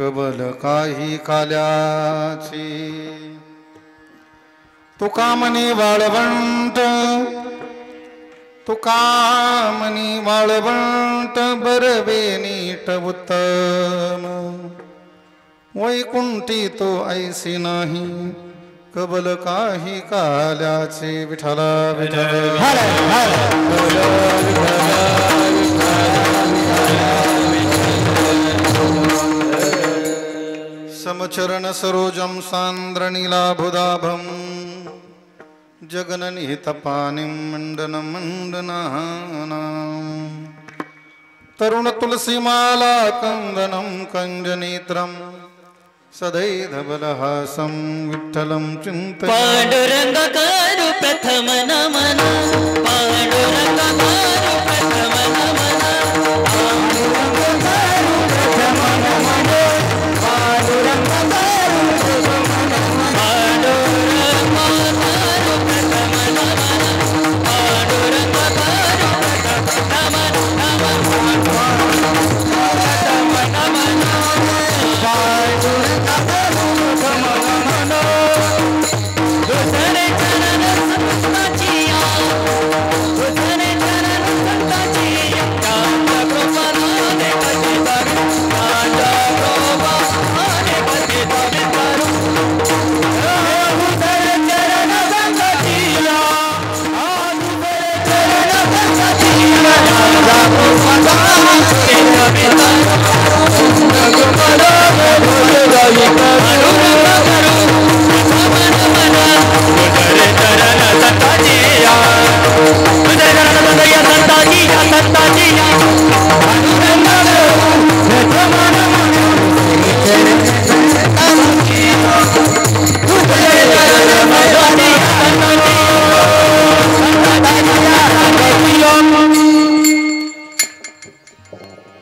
कबल काही काल्याची तुका मनी वाळवंट तुका मनी वाळवंट बरवे नीट उत्तम वैकुंठी तो ऐसी नाही कबल काही काल्याचे विठला समचरण सरोजम सांद्रनीलाभुदाभम जगननिहितपानिं मंडनं मंडनानां तरुण तुलसीमाला कंदनं कंजनेत्रं सदैधबलहासं विठ्ठलं चिन्तयामि पांडुरंग करू प्रथम नमन पांडुरंग करू प्रथम नमन पांडुरंग करू प्रथम नमन पांडुरंग करू प्रथम नमन पांडुरंग करू प्रथम नमन पांडुरंग करू प्रथम नमन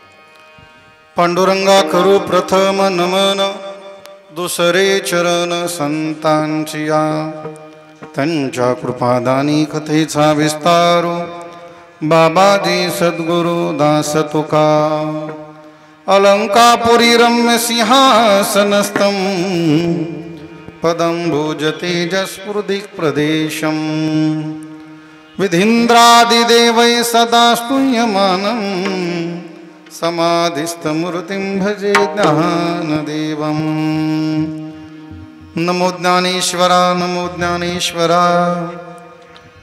पांडुरंगा करू प्रथम नमन दुसरे चरण संतांचिया त्यांच्या कृपादानी कथेचा विस्तारू बाबाजी सद्गुरु दास तुका अलंकापुरी रम्य सिंहासनस्थं पदं भुजतेजस्फुर्दिक् प्रदेशं विधीन्द्रादिदेवै सदा स्तूयमानं समाधिस्थमूर्तिं भजे ज्ञानदेवं नमो ज्ञानेश्वरा नमो ज्ञानेश्वरा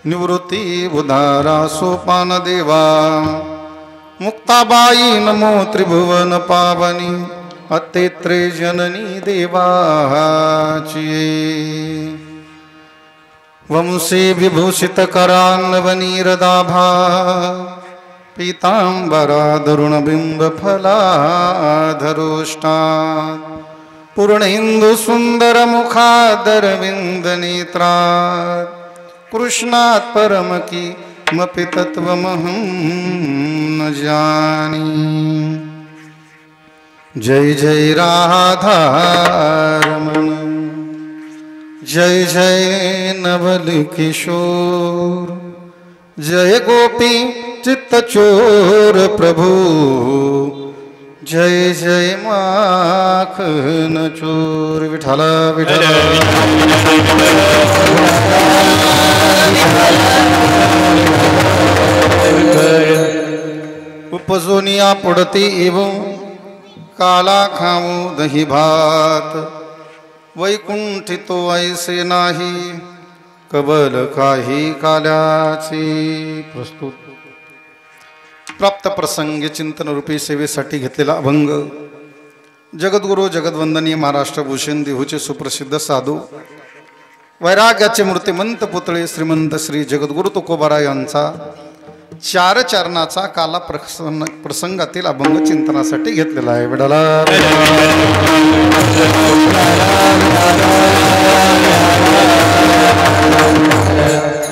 निवृत्ति उदारा सोपान देवा मुक्ताबाई नमो त्रिभुवन पावनी अत्रेत्रे जननी देवाची वंशे विभूषित करान्वनीरदाभा पीतांबरा दरुणबिंब फलाधरोष्टा पूर्ण हिंदू सुंदर मुखादरविंद नेत्रात् कृष्णात् परम की मपि तत्वमहं न जानी जय जय राधा रमण जय जय नवल किशोर जय गोपी चित्तचोर प्रभु जय जय माखन चोर विठला विठला उपजोनिया पडती एवं काला खाऊ दही भात वैकुंठितो ऐसे नाही कबल काही काल्याची प्रस्तुत प्राप्त प्रसंगी चिंतन रूपी सेवेसाठी घेतलेला अभंग जगद्गुरु जगद्वंदनीय महाराष्ट्र भूषण देहूचे सुप्रसिद्ध साधू वैराग्याचे मूर्तिमंत पुतळे श्रीमंत श्री जगद्गुरु तुकोबारा यांचा चार चरणाचा काला प्रसंगातील अभंग चिंतनासाठी घेतलेला आहे विडाला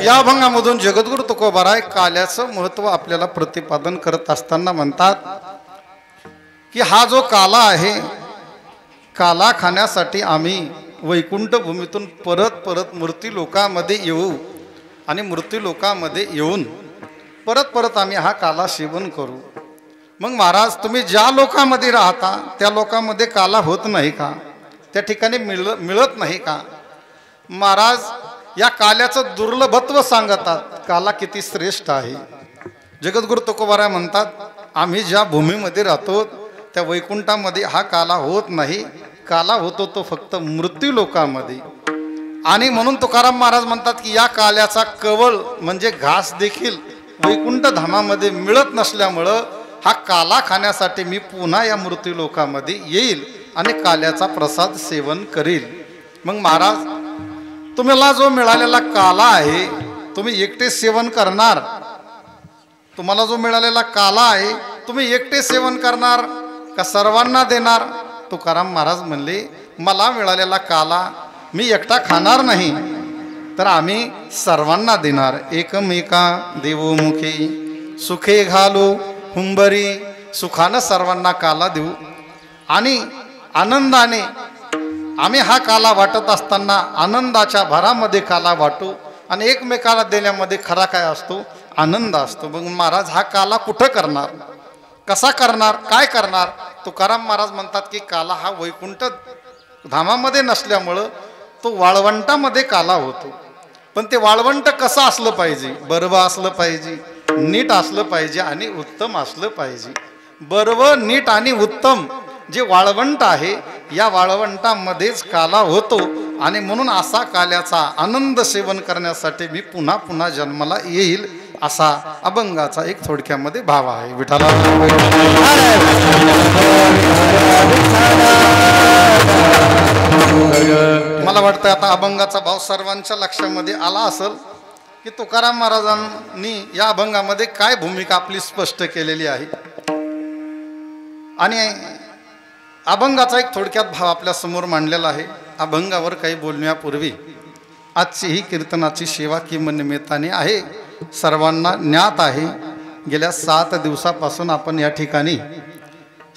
या अभंगामधून जगद्गुरु तुकोबाराय काल्याचं महत्व आपल्याला प्रतिपादन करत असताना म्हणतात की हा जो काला आहे काला खाण्यासाठी आम्ही वैकुंठ भूमीतून परत परत मूर्ती लोकामध्ये येऊ आणि मूर्ती लोकामध्ये येऊन परत परत आम्ही हा काला सेवन करू मग महाराज तुम्ही ज्या लोकांमध्ये राहता त्या लोकांमध्ये काला होत नाही का, त्या ठिकाणी मिळत नाही का? महाराज या काल्याचं दुर्लभत्व सांगतात, काला किती श्रेष्ठ आहे. जगद्गुरु तुकोबाराय म्हणतात, आम्ही ज्या भूमीमध्ये राहतो त्या वैकुंठामध्ये हा काला होत नाही, काला होतो तो फक्त मृत्यू लोकांमध्ये. आणि म्हणून तुकाराम महाराज म्हणतात की या काल्याचा कवळ म्हणजे घास देखील वैकुंठ धामामध्ये मिळत नसल्यामुळं हा काला खाण्यासाठी मी पुन्हा या मृत्यू लोकांमध्ये येईल आणि काल्याचा प्रसाद सेवन करील. मग महाराज तुम्हाला जो मिळालेला काला आहे तुम्ही एकटे सेवन करणार, तुम्हाला जो मिळालेला काला आहे तुम्ही एकटे सेवन करणार का सर्वांना देणार? तुकाराम महाराज म्हणले, मला मिळालेला काला मी एकटा खाणार नाही, तर आम्ही सर्वांना देणार. एकमेका देवोमुखी सुखे घालू हुंबरी, सुखानं सर्वांना काला देऊ आणि आनंदाने आम्ही हा काला वाटत असताना आनंदाच्या भरामध्ये काला वाटू आणि एकमेकाला देण्यामध्ये खरा काय असतो, आनंद असतो. मग महाराज हा काला कुठं करणार, कसा करणार, काय करणार? तुकाराम महाराज म्हणतात की काला हा वैकुंठ धामामध्ये नसल्यामुळं तो वाळवंटामध्ये काला होतो. पण ते वाळवंट कसं असलं पाहिजे, बरवं असलं पाहिजे, नीट असलं पाहिजे आणि उत्तम असलं पाहिजे. बरवं नीट आणि उत्तम जे वाळवंट आहे या वाळवंटामध्येच काला होतो. आणि म्हणून असा काल्याचा आनंद सेवन करण्यासाठी मी पुन्हा पुन्हा जन्माला येईल, असा अभंगाचा एक थोडक्यामध्ये भाव आहे. विठ्ठला मला वाटतं आता अभंगाचा भाव सर्वांच्या लक्षामध्ये आला असेल की तुकाराम महाराजांनी या अभंगामध्ये काय भूमिका आपली स्पष्ट केलेली आहे. आणि अभंगाचा एक थोडक्यात भाव आपल्या समोर मांडलेला आहे. अभंगावर काही बोलण्यापूर्वी आजची ही कीर्तनाची सेवा किमान निमित्ताने आहे, सर्वांना ज्ञात आहे. गेल्या 7 दिवसापासून आपण या ठिकाणी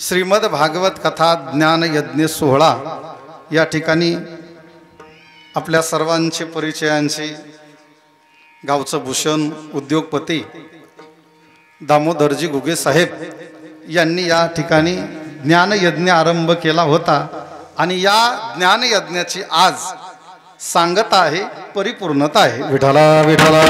श्रीमद भागवत कथा ज्ञान यज्ञ सोहळा या ठिकाणी आपल्या सर्वांचे परिचयांचे गावचं भूषण उद्योगपती दामोदरजी घुगे साहेब यांनी या ठिकाणी ज्ञानयज्ञ आरंभ केला होता. आणि या ज्ञानयज्ञाची आज सांगता आहे, परिपूर्णता आहे. विठ्ठला विठ्ठला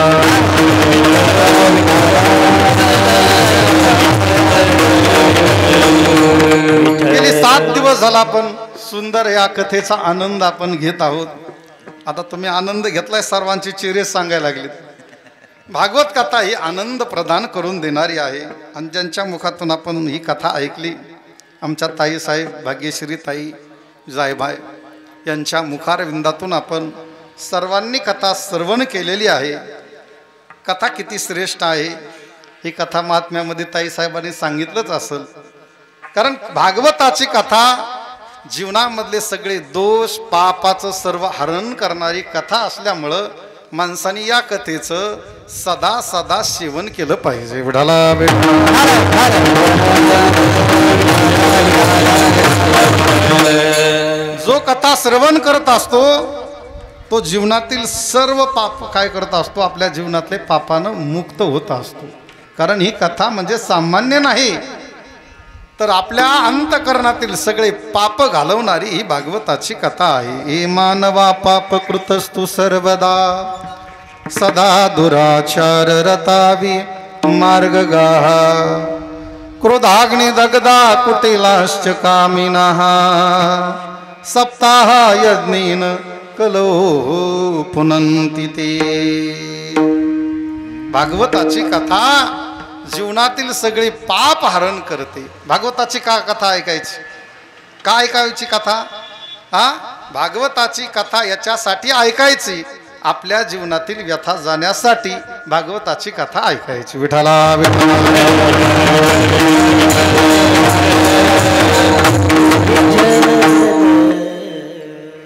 गेले 7 दिवस झाला आपण सुंदर या कथेचा आनंद आपण घेत आहोत. आता तुम्ही आनंद घेतलाय, सर्वांचे चेहरे सांगायला लागलेत. भागवत कथा ही आनंद प्रदान करून देणारी आहे. आणि ज्यांच्या मुखातून आपण ही कथा ऐकली, आमच्या ताईसाहेब भाग्यश्री ताई जायभाई यांच्या मुखारविंदातून आपण सर्वांनी कथा श्रवण केलेली आहे. कथा किती श्रेष्ठ आहे ही कथा महात्म्यामध्ये ताईसाहेबांनी सांगितलंच असेल. कारण भागवताची कथा जीवनामधले सगळे दोष पापाचं सर्व हरण करणारी कथा असल्यामुळं माणसाने या कथेचं सदा सदा सेवन केलं पाहिजे. विठाला जो कथा श्रवण करत असतो तो जीवनातील सर्व पाप काय करत असतो, आपल्या जीवनातले पापानं मुक्त होत असतो. कारण ही कथा म्हणजे सामान्य नाही, तर आपल्या अंतकरणातील सगळे पाप घालवणारी ही भागवताची कथा आहे. ए मानवा पाप कृतस्तु सर्वदा सदा दुराचार रतावी मार्ग गाहा क्रोधाग्नि दग्धा कुटिलाश्च कामिनः सप्ताह यज्ञेन कलो पुनन्ति ते. भागवताची कथा जीवनातील सगळे पाप हरण करते. भागवताची का कथा ऐकायची, का ऐकायची कथा? भागवताची कथा याच्यासाठी ऐकायची, आपल्या जीवनातील व्यथा जाण्यासाठी भागवताची कथा ऐकायची. विठाला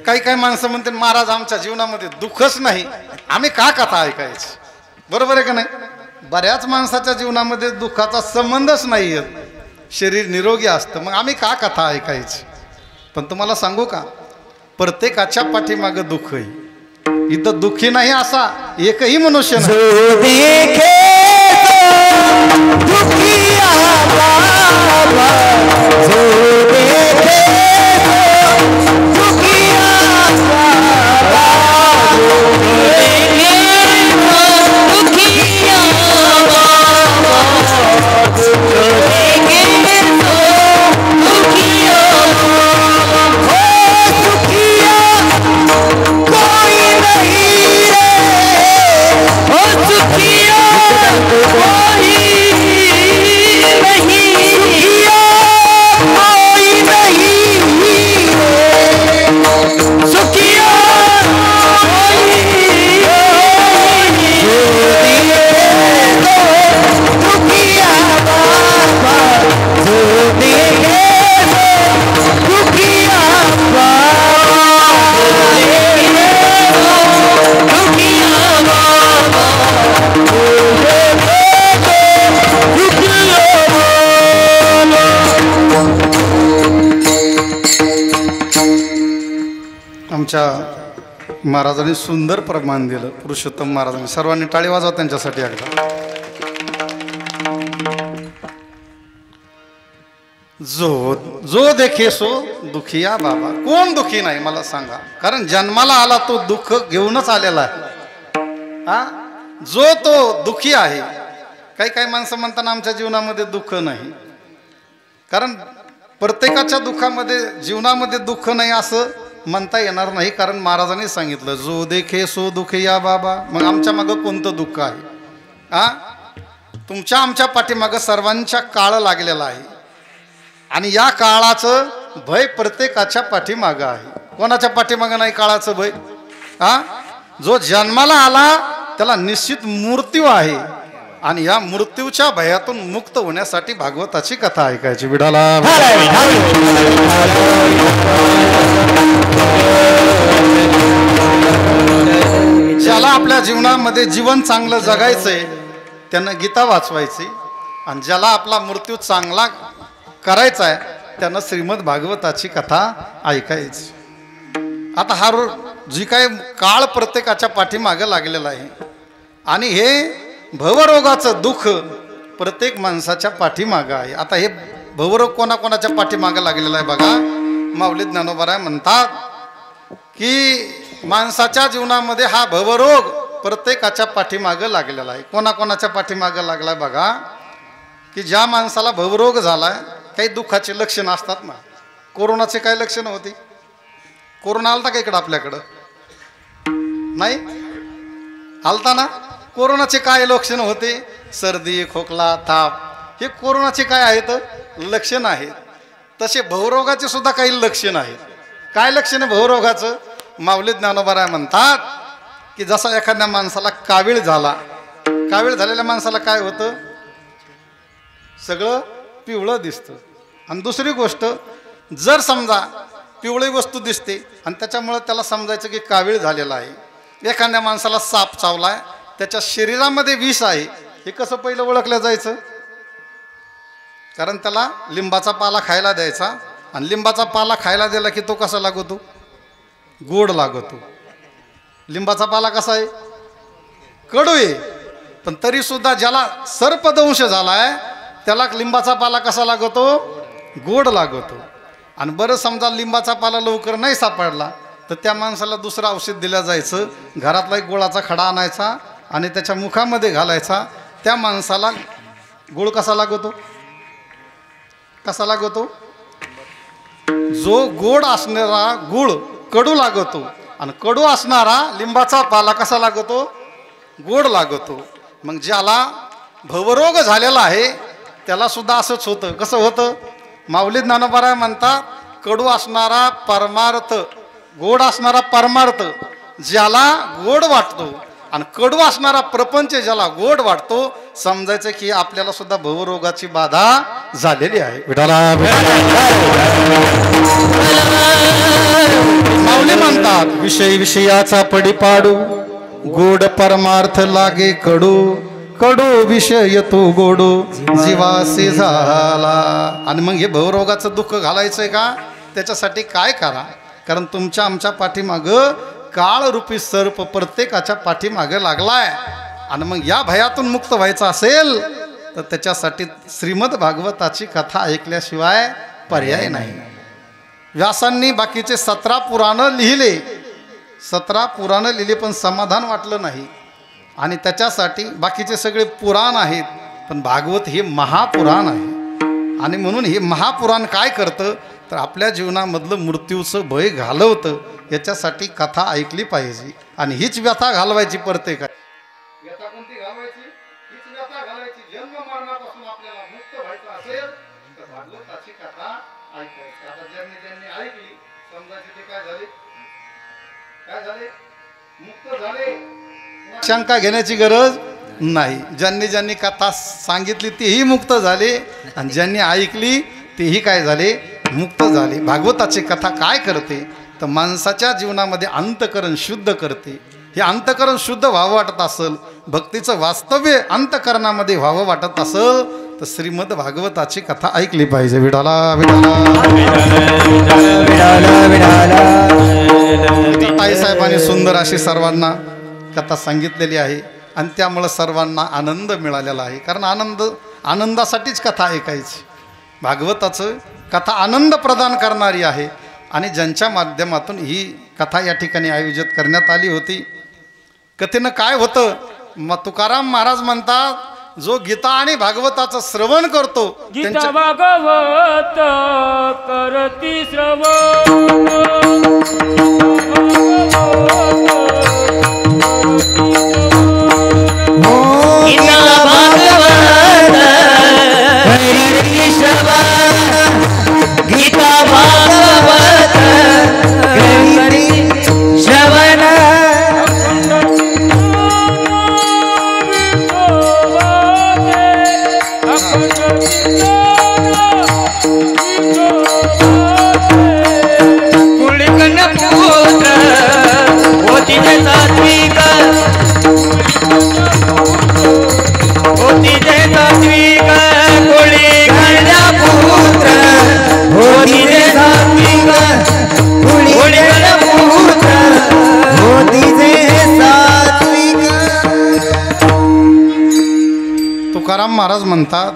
काही काही माणसं म्हणते महाराज आमच्या जीवनामध्ये दुःखच नाही, आम्ही का कथा ऐकायची? बरोबर आहे का नाही? बऱ्याच माणसाच्या जीवनामध्ये दुःखाचा संबंधच नाही आहे, शरीर निरोगी असतं, मग आम्ही का कथा ऐकायची? पण तुम्हाला सांगू का, प्रत्येकाच्या पाठीमागं दुःख आहे. इथं दुःखी नाही असा एकही मनुष्य नाही. आमच्या महाराजांनी सुंदर प्रमाण दिलं. पुरुषोत्तम महाराजांनी. सर्वांनी टाळी वाजवा त्यांच्यासाठी एकदा. जो देखे सो दुखिया बाबा. कोण दुखी नाही मला सांगा? कारण जन्माला आला तो दुःख घेऊनच आलेला आहे. हा, जो तो दुखी आहे. काही काही माणसं म्हणताना आमच्या जीवनामध्ये दुःख नाही, कारण प्रत्येकाच्या दुःखामध्ये जीवनामध्ये दुःख नाही असं म्हणता येणार नाही. कारण महाराजांनी सांगितलं जो देखे सो दुखिया बाबा. मग आमच्या मागं कोणतं दुःख आहे? हा, तुमच्या आमच्या पाठीमागं सर्वांच्या काळ लागलेला आहे आणि या काळाचं भय प्रत्येकाच्या पाठीमागं आहे. कोणाच्या पाठीमागं नाही काळाचं भय? हा, जो जन्माला आला त्याला निश्चित मृत्यू आहे आणि या मृत्यूच्या भयातून मुक्त होण्यासाठी भागवताची कथा ऐकायची. विडाला ज्याला आपल्या जीवनामध्ये जीवन चांगलं जगायचंय त्यानं गीता वाचवायची आणि ज्याला आपला मृत्यू चांगला करायचा आहे त्यानं श्रीमद भागवताची कथा ऐकायची. आता हा जी काय काळ प्रत्येकाच्या पाठीमागं लागलेला आहे आणि हे भवरोगाचं दुःख प्रत्येक माणसाच्या पाठीमागं आहे. आता हे भवरोग कोणाकोणाच्या पाठीमागं लागलेला आहे बघा. माऊली ज्ञानोबा म्हणतात की माणसाच्या जीवनामध्ये हा भवरोग प्रत्येकाच्या पाठीमागं लागलेला आहे. कोणाकोणाच्या पाठीमागं लागलाय बघा, की ज्या माणसाला भवरोग झालाय काही दुःखाचे लक्षणं असतात ना. कोरोनाचे काय लक्षणं होती? कोरोना आलता का इकडं आपल्याकडं? नाही आलता ना. कोरोनाचे काय लक्षणं होते? सर्दी, खोकला, ताप. हे कोरोनाचे काय आहेत? लक्षण आहेत. तसे भवरोगाचे सुद्धा काही लक्षण आहेत. काय लक्षण आहे भवरोगाचं? माऊली ज्ञानोबा म्हणतात की जसा एखाद्या माणसाला कावीळ झाला, कावीळ झालेल्या माणसाला काय होतं? सगळं पिवळं दिसतं. आणि दुसरी गोष्ट, जर समजा पिवळी वस्तू दिसते आणि त्याच्यामुळे त्याला समजायचं की कावीळ झालेला आहे. एखाद्या माणसाला साप चावलाय, त्याच्या शरीरामध्ये विष आहे, हे कसं पहिलं ओळखलं जायचं? कारण त्याला लिंबाचा पाला खायला द्यायचा आणि लिंबाचा पाला खायला दिला की तो कसा लागतो? गोड लागतो. लिंबाचा पाला कसा आहे? कडू आहे. पण तरी सुद्धा ज्याला सर्पदंश झालाय त्याला लिंबाचा पाला कसा लागतो? गोड लागतो. आणि बरं समजा लिंबाचा पाला लवकर नाही सापडला तर त्या माणसाला दुसरं औषध दिलं जायचं. घरातला एक गुळाचा खडा आणायचा आणि त्याच्या मुखामध्ये घालायचा. त्या माणसाला गुळ कसा लागतो? कसा लागतो? जो गोड असणारा गुळ कडू लागतो आणि कडू असणारा लिंबाचा पाला कसा लागतो? गोड लागतो. मग ज्याला भवरोग झालेला आहे त्याला सुद्धा असंच होतं. कसं होतं? माऊली ज्ञानोबा म्हणतात कडू असणारा परमार्थ, गोड असणारा परमार्थ ज्याला गोड वाटतो आणि कडू असणारा प्रपंच ज्याला गोड वाटतो, समजायचं की आपल्याला सुद्धा भवरोगाची बाधा झालेली आहे. माऊली म्हणतात विषय विषयाचा पडी पाडू, गोड परमार्थ लागे कडू, कडू विषय तो गोडू जीवासी झाला. आणि मग हे भवरोगाचं दुःख घालायचंय का? त्याच्यासाठी काय करा? कारण तुमच्या आमच्या पाठीमागं काळरूपी सर्प प्रत्येकाच्या पाठीमागं लागलाय. आणि मग या भयातून मुक्त व्हायचं असेल तर त्याच्यासाठी श्रीमद भागवताची कथा ऐकल्याशिवाय पर्याय नाही. व्यासांनी बाकीचे 17 पुराणं लिहिले, 17 पुराणं लिहिले, पण समाधान वाटलं नाही. आणि त्याच्यासाठी बाकीचे सगळे पुराण आहेत, पण भागवत हे महापुराण आहे. आणि म्हणून हे महापुराण काय करतं तर आपल्या जीवनामधलं मृत्यूचं भय घालवतं. याच्यासाठी कथा ऐकली पाहिजे. आणि हीच व्यथा घालवायची प्रत्येक व्यथा कोणती घालवायची? हीच व्यथा घालायची. जन्म मरणापासून आपल्याला मुक्त व्हायचं असेल तर भागवताची कथा ऐकायची. आता ज्यांनी ऐकली समजायचे ते काय झाले? मुक्त झाले. शंका घेण्याची गरज नाही. ज्यांनी कथा सांगितली तेही मुक्त झाले आणि ज्यांनी ऐकली तेही काय झाले? मुक्त झाले. भागवताची कथा काय करते तर माणसाच्या जीवनामध्ये अंतकरण शुद्ध करते. हे अंतकरण शुद्ध व्हावं वाटत असेल, भक्तीचं वास्तव्य अंतकरणामध्ये व्हावं वाटत असेल तर श्रीमद भागवताची कथा ऐकली पाहिजे. विठाला विठाला ताईसाहेबांनी सुंदर अशी सर्वांना कथा सांगितलेली आहे आणि त्यामुळं सर्वांना आनंद मिळालेला आहे. कारण आनंदासाठीच कथा ऐकायची. भागवताचं कथा आनंद प्रदान करणारी आहे. आणि ज्यांच्या माध्यमातून ही कथा या ठिकाणी आयोजित करण्यात आली होती. कथेनं काय होतं मग तुकाराम महाराज म्हणतात, जो गीता आणि भागवताचं श्रवण करतो गीता भागवत करती श्रवण तुकाराम महाराज म्हणतात,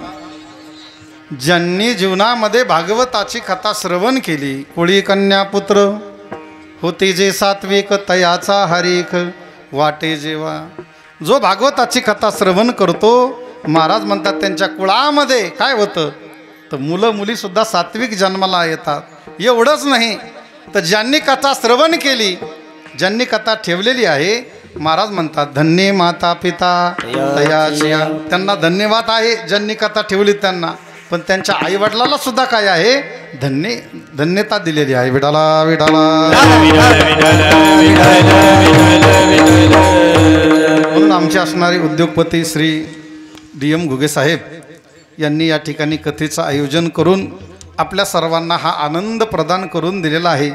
ज्यांनी जीवनामध्ये भागवताची कथा श्रवण केली, कोळी कन्या पुत्र होते जे सात्विक, तयाचा हरिक वाटे जेवा. जो भागवताची कथा श्रवण करतो महाराज म्हणतात त्यांच्या कुळामध्ये काय होतं तर मुलं मुलीसुद्धा सात्विक जन्माला येतात. एवढंच नाही तर ज्यांनी कथा श्रवण केली, ज्यांनी कथा ठेवलेली आहे, महाराज म्हणतात धन्य माता पिता तयाची. त्यांना धन्यवाद आहे ज्यांनी कथा ठेवली त्यांना, पण त्यांच्या आईवडिलाला सुद्धा काय आहे धन्यता दिलेली आहे. विठाला विठाला. म्हणून आमचे असणारे उद्योगपती श्री DM घुगे साहेब यांनी या ठिकाणी कथेचं आयोजन करून आपल्या सर्वांना हा आनंद प्रदान करून दिलेला आहे.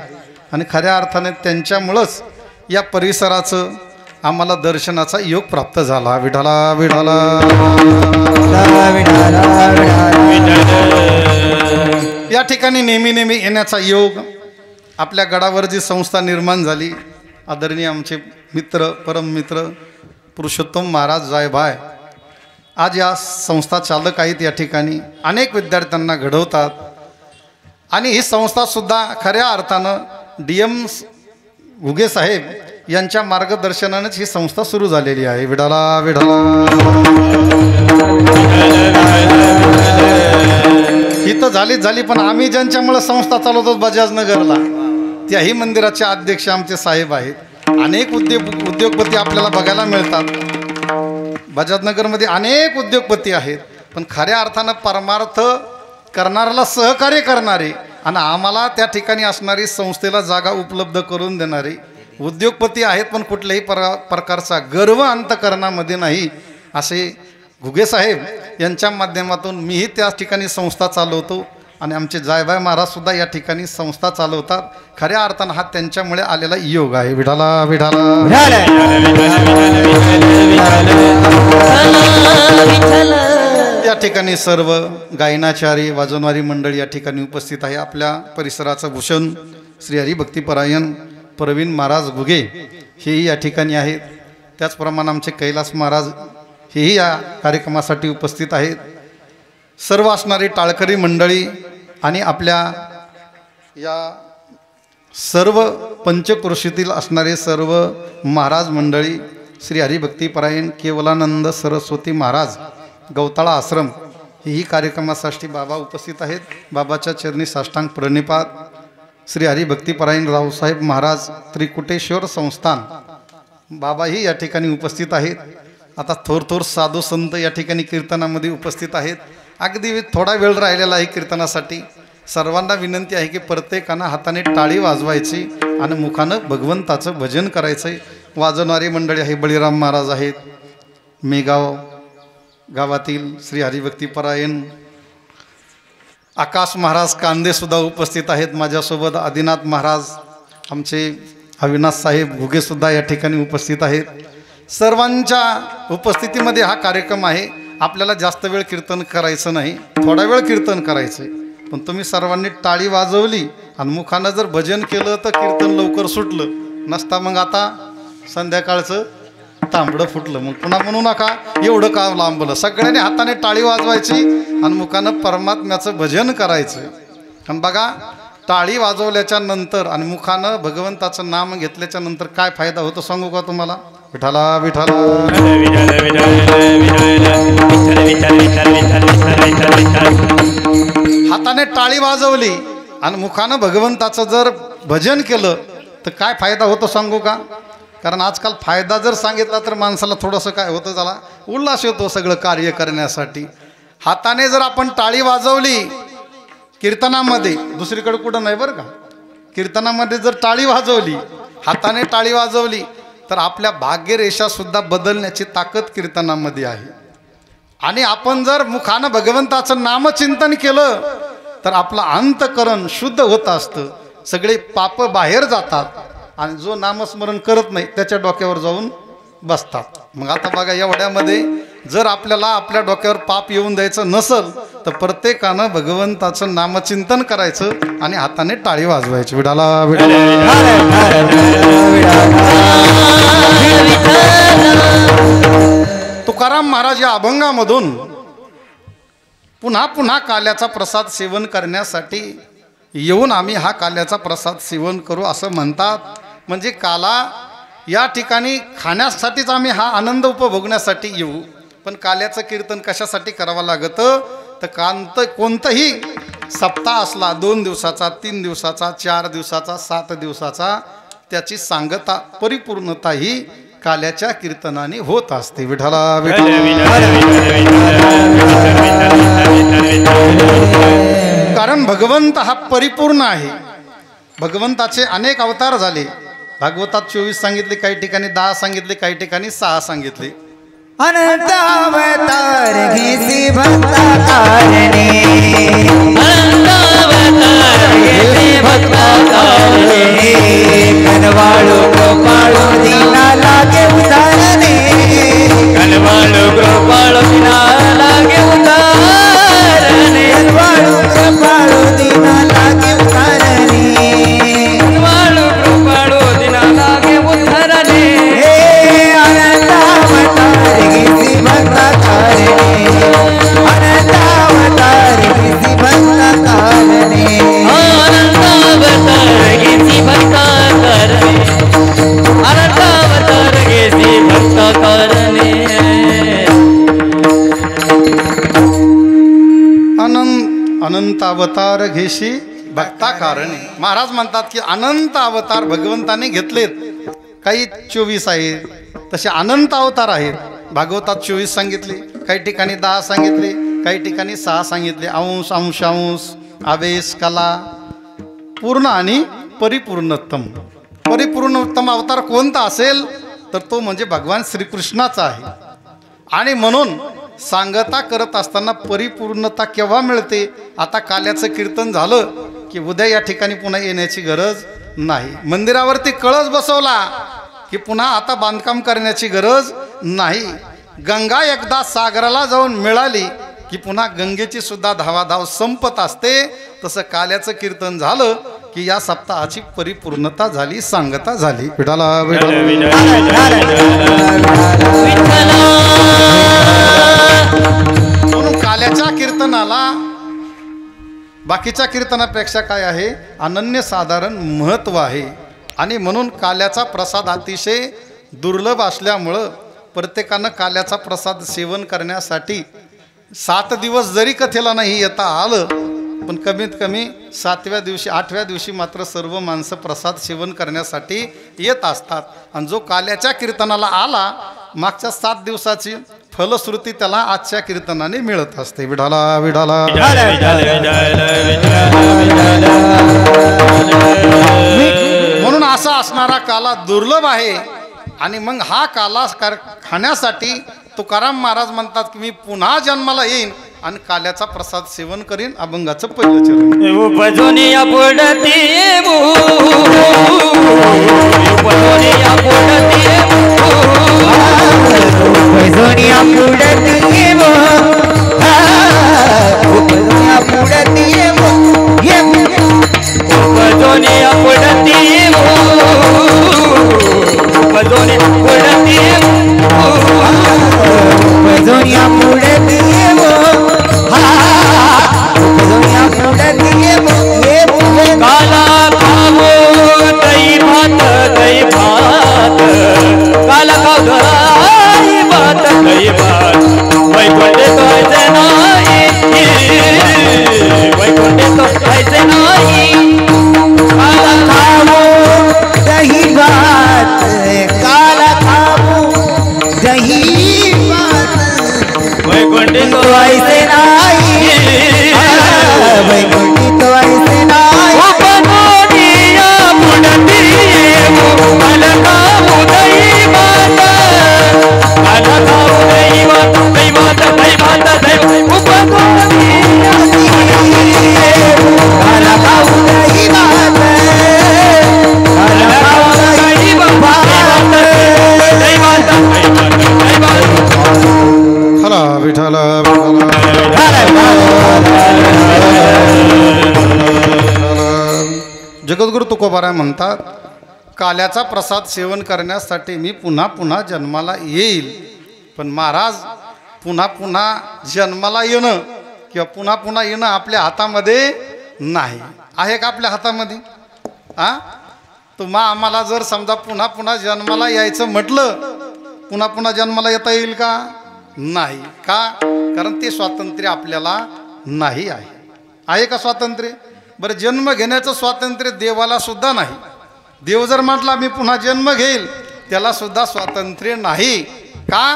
आणि खऱ्या अर्थाने त्यांच्यामुळंच या परिसराचं आम्हाला दर्शनाचा योग प्राप्त झाला. विठाला विठाला. या ठिकाणी नेहमी येण्याचा योग, आपल्या गडावर जी संस्था निर्माण झाली, आदरणीय आमचे मित्र परममित्र पुरुषोत्तम महाराज जायभाय आज या संस्था चालक आहेत. या ठिकाणी अनेक विद्यार्थ्यांना घडवतात आणि ही संस्थासुद्धा खऱ्या अर्थानं DM घुगे साहेब यांच्या मार्गदर्शनानेच ही संस्था सुरू झालेली आहे. विठाला विठाला. ही तर झाली पण आम्ही ज्यांच्यामुळे संस्था चालवतो बजाजनगरला, त्याही मंदिराचे अध्यक्ष आमचे साहेब आहेत. अनेक उद्योगपती आपल्याला बघायला मिळतात. बजाजनगरमध्ये अनेक उद्योगपती आहेत, पण खऱ्या अर्थानं परमार्थ करणाऱ्याला सहकार्य करणारे आणि आम्हाला त्या ठिकाणी असणारी संस्थेला जागा उपलब्ध करून देणारे उद्योगपती आहेत. पण कुठल्याही प्रकारचा गर्व अंतकरणामध्ये नाही. असे घुगे साहेब यांच्या माध्यमातून मीही त्या ठिकाणी संस्था चालवतो आणि आमचे जायभाई महाराजसुद्धा या ठिकाणी संस्था चालवतात. खऱ्या अर्थानं हा त्यांच्यामुळे आलेला योग आहे. विठाला विठाला. या ठिकाणी सर्व गायनाचारी वाजवणारी मंडळी या ठिकाणी उपस्थित आहे. आपल्या परिसराचं भूषण श्री हरिभक्तीपरायण प्रवीण महाराज घुगे हेही या ठिकाणी आहेत. त्याचप्रमाणे आमचे कैलास महाराज हेही या कार्यक्रमासाठी उपस्थित आहेत. सर्व असणारी टाळकरी मंडळी आणि आपल्या या सर्व पंचक्रोशीतील असणारे सर्व महाराज मंडळी, श्री हरिभक्तीपरायण केवलानंद सरस्वती महाराज गवताळा आश्रम ही कार्यक्रमासाठी बाबा उपस्थित आहेत. बाबाच्या चरणी साष्टांग प्रणिपात. श्री हरिभक्तीपरायण रावसाहेब महाराज त्रिकुटेश्वर संस्थान बाबाही या ठिकाणी उपस्थित आहेत. आता थोर साधू संत या ठिकाणी कीर्तनामध्ये उपस्थित आहेत. अगदी थोडा वेळ राहिलेला आहे कीर्तनासाठी. सर्वांना विनंती आहे की प्रत्येकानं हाताने टाळी वाजवायची आणि मुखानं भगवंताचं भजन करायचं. वाजवणारी मंडळी आहे, बळीराम महाराज आहेत, मेगाव गावातील श्री हरिभक्तीपरायण. आकाश महाराज कांदे सुद्धा उपस्थित आहेत. माझ्यासोबत आदिनाथ महाराज, आमचे अविनाश साहेब घुगे सुद्धा या ठिकाणी उपस्थित आहेत. सर्वांच्या उपस्थितीमध्ये हा कार्यक्रम आहे. आपल्याला जास्त वेळ कीर्तन करायचं नाही, थोडा वेळ कीर्तन करायचं आहे. पण तुम्ही सर्वांनी टाळी वाजवली आणि मुखानं जर भजन केलं तर कीर्तन लवकर सुटलं नसता. मग आता संध्याकाळचं तांबडं फुटलं. मग पुन्हा म्हणू नका एवढं का लांबलं. सगळ्यांनी हाताने टाळी वाजवायची आणि मुखानं परमात्म्याचं भजन करायचं. आणि बघा, टाळी वाजवल्याच्या नंतर आणि मुखानं भगवंताचं नाम घेतल्याच्या नंतर काय फायदा होतो सांगू का तुम्हाला? विठाला विठाला हाताने टाळी वाजवली आणि मुखानं भगवंताचं जर भजन केलं तर काय फायदा होतो सांगू का? कारण आजकाल फायदा जर सांगितला तर माणसाला थोडंसं काय होतं, त्याला उल्हास येतो सगळं कार्य करण्यासाठी. हाताने जर आपण टाळी वाजवली कीर्तनामध्ये, दुसरीकडे कुठं नाही बरं का, कीर्तनामध्ये जर टाळी वाजवली, हाताने टाळी वाजवली तर आपल्या भाग्यरेषासुद्धा बदलण्याची ताकद कीर्तनामध्ये आहे. आणि आपण जर मुखानं भगवंताचं नामचिंतन केलं तर आपलं अंतकरण शुद्ध होत असतं. सगळे पाप बाहेर जातात आणि जो नामस्मरण करत नाही त्याच्या डोक्यावर जाऊन बसतात. मग आता बघा, एवढ्यामध्ये जर आपल्याला आपल्या डोक्यावर पाप येऊन द्यायचं नसल तर प्रत्येकानं भगवंताचं नामचिंतन करायचं आणि हाताने टाळी वाजवायची. विडाला तुकाराम महाराज या अभंगामधून पुन्हा पुन्हा काल्याचा प्रसाद सेवन करण्यासाठी येऊन आम्ही हा काल्याचा प्रसाद सेवन करू असं म्हणतात. म्हणजे काला या ठिकाणी खाण्यासाठीच आम्ही हा आनंद उपभोगण्यासाठी येऊ. पण काल्याचं कीर्तन कशासाठी करावं लागतं तर कोणतंही सप्ताह असला, 2 दिवसाचा, 3 दिवसाचा, 4 दिवसाचा, 7 दिवसाचा, त्याची सांगता परिपूर्णता ही काल्याच्या कीर्तनाने होत असते. विठाला कारण भगवंत हा परिपूर्ण आहे. भगवंताचे अनेक अवतार झाले. भागवतात 24 सांगितले, काही ठिकाणी 10 सांगितले, काही ठिकाणी 6 सांगितले. अनंत अवतार घेसी भक्ता कारणे, अनंत अवतार घेसी भक्ता कारणे, कनवाळू गोपाळू दीना लागे उतारणे, कनवाळू गोपाळू दीना लागे उतारणे, कनवाळू गोपाळू दीना लागे उतारणे, कनवाळू गोपाळू दीना लागे उतारणे. अनंत अवतार घेसी भक्ता कारणे, अनंत अवतार घेसी भक्ता कारणे, अनंत अवतार घेसी भक्ता कारणे, अनंत अवतार घेसी भक्ता कारणे. अनंत अवतार घेशी भक्ता कारणे. महाराज म्हणतात की अनंत अवतार भगवंताने घेतलेत. काही 24 आहेत, तसे अनंत अवतार आहेत. भागवतात 24 सांगितले, काही ठिकाणी 10 सांगितले, काही ठिकाणी 6 सांगितले. अंश, अंशांश, आवेश, कला, पूर्ण आणि परिपूर्णोत्तम. परिपूर्णोत्तम अवतार कोणता असेल तर तो म्हणजे भगवान श्रीकृष्णाचा आहे. आणि म्हणून सांगता करत असताना परिपूर्णता केव्हा मिळते? आता काल्याचं कीर्तन झालं की उद्या या ठिकाणी पुन्हा येण्याची गरज नाही. मंदिरावरती कळस बसवला की पुन्हा आता बांधकाम करण्याची गरज नाही. गंगा एकदा सागराला जाऊन मिळाली की पुन्हा गंगेची सुद्धा धावाधाव संपत असते. तसं काल्याचं कीर्तन झालं की या सप्ताहाची परिपूर्णता झाली, सांगता झाली. विठाला म्हणून काल्याच्या कीर्तन कीर्तनाला बाकीच्या कीर्तनापेक्षा काय आहे, अनन्यसाधारण महत्त्व आहे. आणि म्हणून काल्याचा प्रसाद अतिशय दुर्लभ असल्यामुळं प्रत्येकानं काल्याचा प्रसाद सेवन करण्यासाठी 7 दिवस जरी कथेला नाही येता आलं, पण कमीत कमी 7व्या दिवशी 8व्या दिवशी मात्र सर्व माणसं प्रसाद सेवन करण्यासाठी येत असतात. आणि जो काल्याच्या कीर्तनाला आला, मागच्या 7 दिवसाची फलश्रुती त्याला आजच्या कीर्तनाने मिळत असते. विठाला विठाला. म्हणून असा असणारा काला दुर्लभ आहे. आणि मग हा काला खाण्यासाठी तुकाराम महाराज म्हणतात की मी पुन्हा जन्माला येईन आणि काल्याचा प्रसाद सेवन करीन. अभंगाचं पहिलं चरण. उपजोनिया पुढती उपजोनिया पुढती उपजोनिया पुढती उपजोनिया पुढती उपजोनिया पुढती उपजोनिया पुढती उपजोनिया पुढती उपजोनिया पुढती काला खाऊ दही भात काला खाऊ दही भात वैकुंठे तो ऐसे नाही वैकुंठे तो ऐसे नाही काला खाऊ दही भात काला खाऊ दही भात वैकुंठे तो ऐसे नाही वैकुंठी तो ऐसे नाही उपनोनिया पुढती काला खाऊ दही भात काला खाऊ दही भात उपनोनिया काला खाऊ दही भात काला खाऊ दही हला विठाला जगद्गुरु तुकोबाराय म्हणतात, काल्याचा प्रसाद सेवन करण्यासाठी मी पुन्हा पुन्हा जन्माला येईल. पण महाराज, पुन्हा पुन्हा जन्माला येणं किंवा पुन्हा पुन्हा येणं आपल्या हातामध्ये नाही. आहे का आपल्या हातामध्ये? तुम्हा आम्हाला जर समजा पुन्हा पुन्हा जन्माला यायचं म्हटलं, पुन्हा पुन्हा जन्माला येता येईल का? नाही. का? कारण ते स्वातंत्र्य आपल्याला नाही आहे. आहे का स्वातंत्र्य? बरं, जन्म घेण्याचं स्वातंत्र्य देवाला सुद्धा नाही. देव जर म्हटला मी पुन्हा जन्म घेईल, त्याला सुद्धा स्वातंत्र्य नाही. का?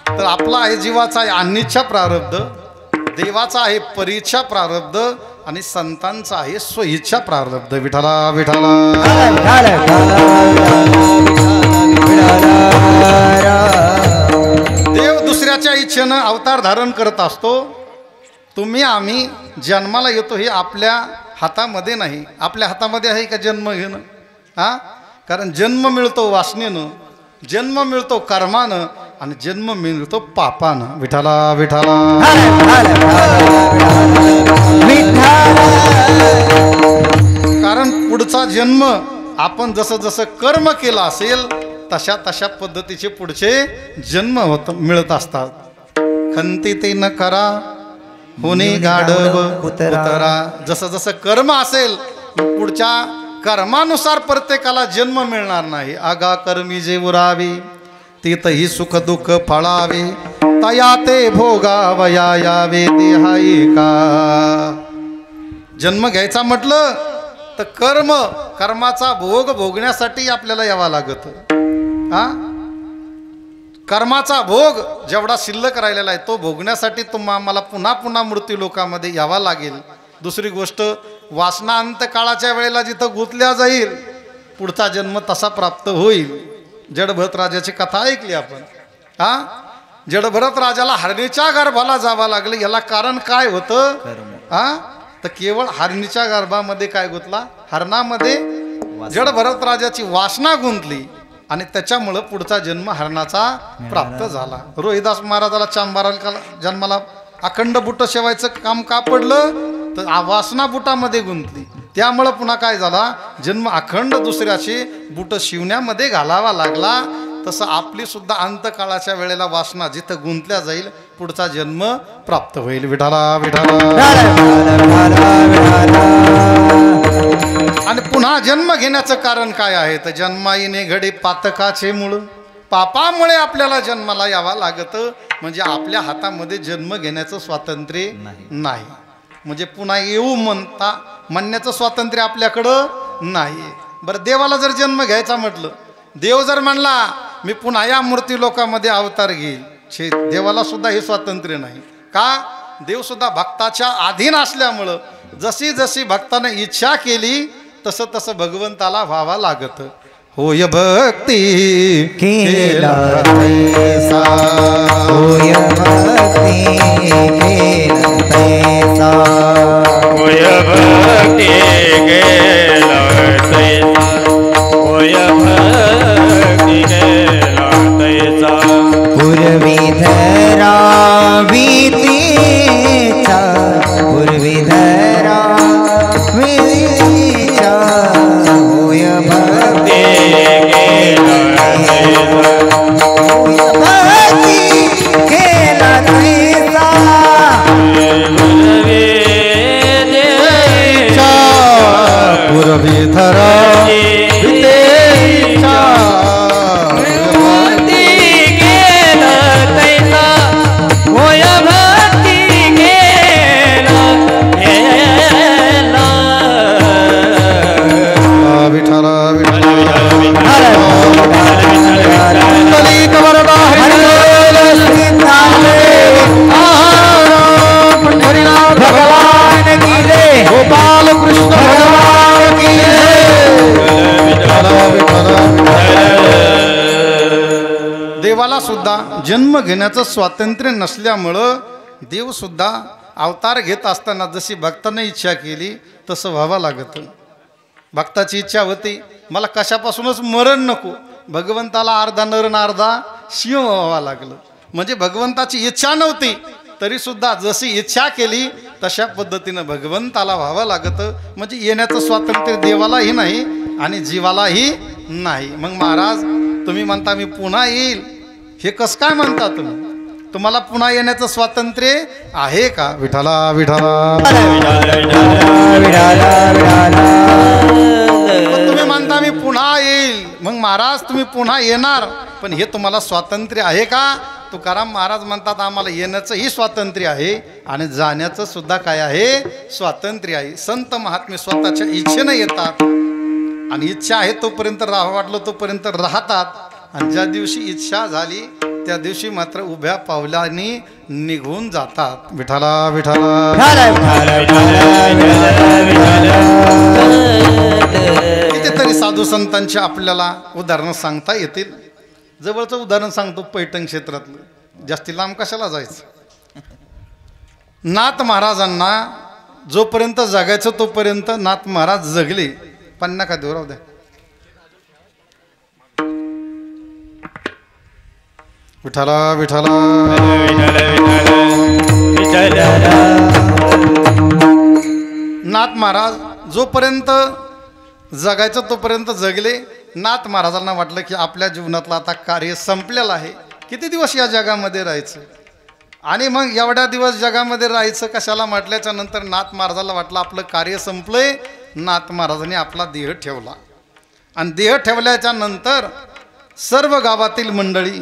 तर आपला आहे जीवाचा आहे अनिच्छा प्रारब्ध, देवाचा आहे परीच्छा प्रारब्ध आणि संतांचा आहे स्वइच्छा प्रारब्ध. विठाला विठाला. देव दुसऱ्याच्या इच्छेनं अवतार धारण करत असतो. तुम्ही आम्ही जन्माला येतो हे आपल्या हातामध्ये नाही. आपल्या हातामध्ये आहे का जन्म घेणं? कारण जन्म मिळतो वासनेनं, जन्म मिळतो कर्मानं आणि जन्म मिळतो पापानं. विठाला विठाला. कारण पुढचा जन्म आपण जसं जसं कर्म केलं असेल तशा तशा पद्धतीचे पुढचे जन्म मिळत असतात. खंती ते न करा होणे गाढव उतरा. जसं जसं कर्म असेल पुढच्या कर्मानुसार प्रत्येकाला जन्म मिळणार नाही. आगा कर्मी जे उरावे तिथही सुख दुःख फळावे, तया ते भोगावया यावे देहाई का. जन्म घ्यायचा म्हटलं तर कर्माचा भोग भोगण्यासाठी आपल्याला यावं लागत. कर्माचा भोग जेवढा शिल्लक राहिलेला आहे तो भोगण्यासाठी आम्हाला पुन्हा पुन्हा मृत्यू लोकामध्ये यावा लागेल. दुसरी गोष्ट, वासना अंतकाळाच्या वेळेला जिथं गुंतल्या जाईल पुढचा जन्म तसा प्राप्त होईल. जडभरत राजाची कथा ऐकली आपण. जडभरत राजाला हरणीच्या गर्भाला जावं लागलं. याला कारण काय होतं? तर केवळ हरणीच्या गर्भामध्ये काय गुंतला? हरणामध्ये जडभरत राजाची वासना गुंतली आणि त्याच्यामुळं पुढचा जन्म हरणाचा प्राप्त झाला. रोहिदास महाराजाला चांबाराला जन्माला अखंड बुट शेवायचं काम का पडलं? तर वासना बुटामध्ये गुंतली. त्यामुळं पुन्हा काय झाला? जन्म अखंड दुसऱ्याची बुट शिवण्यामध्ये घालावा लागला. तसं आपली सुद्धा अंतकाळाच्या वेळेला वासना जिथं गुंतल्या जाईल पुढचा जन्म प्राप्त होईल. विठाला विठाला. आणि पुन्हा जन्म घेण्याचं कारण काय आहे तर जन्माईने घडी पातकाचे मूळ. पापामुळे आपल्याला जन्माला यावा लागतं. म्हणजे आपल्या हातामध्ये जन्म घेण्याचं स्वातंत्र्य नाही. म्हणजे पुन्हा येऊ म्हणण्याचं स्वातंत्र्य आपल्याकडं नाही. बरं देवाला जर जन्म घ्यायचा म्हटलं, देव जर म्हणला मी पुन्हा या मूर्ती लोकांमध्ये अवतार घेईल, देवाला सुद्धा हे स्वातंत्र्य नाही. का? देव सुद्धा भक्ताच्या अधीन असल्यामुळं जशी जशी भक्ताने इच्छा केली तसं तसं भगवंताला व्हावा लागत. होय भक्ती केला तैसा, होय भक्ती केला तैसा, होय भक्ती केला तैसा, होय भक्ती केला तैसा. पूर्वी धरा वीतीचा, पूर्वी धरा वीतीचा, होय भक्ती केला तैसा, पूर्वी धरा देवाला सुद्धा जन्म घेण्याचं स्वातंत्र्य नसल्यामुळं देव सुद्धा अवतार घेत असताना जशी भक्ताने इच्छा केली तसं व्हावं लागतं. भक्ताची इच्छा होती मला कशापासूनच मरण नको, भगवंताला अर्धा नर आणि अर्धा शिव व्हावं लागलं. म्हणजे भगवंताची इच्छा नव्हती तरी सुद्धा जशी इच्छा केली तशा पद्धतीनं भगवंताला व्हावं लागतं. म्हणजे येण्याचं स्वातंत्र्य देवालाही नाही आणि जीवालाही नाही. मग महाराज तुम्ही म्हणता मी पुन्हा येईल, हे कसं काय म्हणता तुम्ही? तुम्हाला पुन्हा येण्याचं स्वातंत्र्य आहे का? विठाला विठाला. तुम्ही म्हणता मी पुन्हा येईल, मग महाराज तुम्ही पुन्हा येणार, पण हे तुम्हाला स्वातंत्र्य आहे का? तुकाराम महाराज म्हणतात आम्हाला येण्याचंही स्वातंत्र्य आहे आणि जाण्याचं सुद्धा काय आहे? स्वातंत्र्य आहे. संत महात्मे स्वतःच्या इच्छेनं येतात आणि इच्छा आहे तोपर्यंत राहावं वाटलं तोपर्यंत राहतात, आणि ज्या दिवशी इच्छा झाली त्या दिवशी मात्र उभ्या पावलांनी निघून जातात. विठाला विठाला. कितीतरी साधू संतांची आपल्याला उदाहरणं सांगता येतील. जवळचं उदाहरण सांगतो पैठण क्षेत्रातलं, जास्ती लांब कशाला जायचं. नाथ महाराजांना जोपर्यंत जगायचं तोपर्यंत नाथ महाराज जगले. पन्ना का देऊ राहू द्या. विठाला विठाला. नाथ महाराज जोपर्यंत जगायचं तोपर्यंत जगले. नाथ महाराजांना वाटलं की आपल्या जीवनातलं आता कार्य संपलेलं आहे, किती दिवस या जगामध्ये राहायचं, आणि मग एवढ्या दिवस जगामध्ये राहायचं कशाला म्हटल्याच्या नंतर नाथ महाराजाला वाटलं आपलं कार्य संपलंय. नाथ महाराजांनी आपला देह ठेवला आणि देह ठेवल्याच्या नंतर सर्व गावातील मंडळी,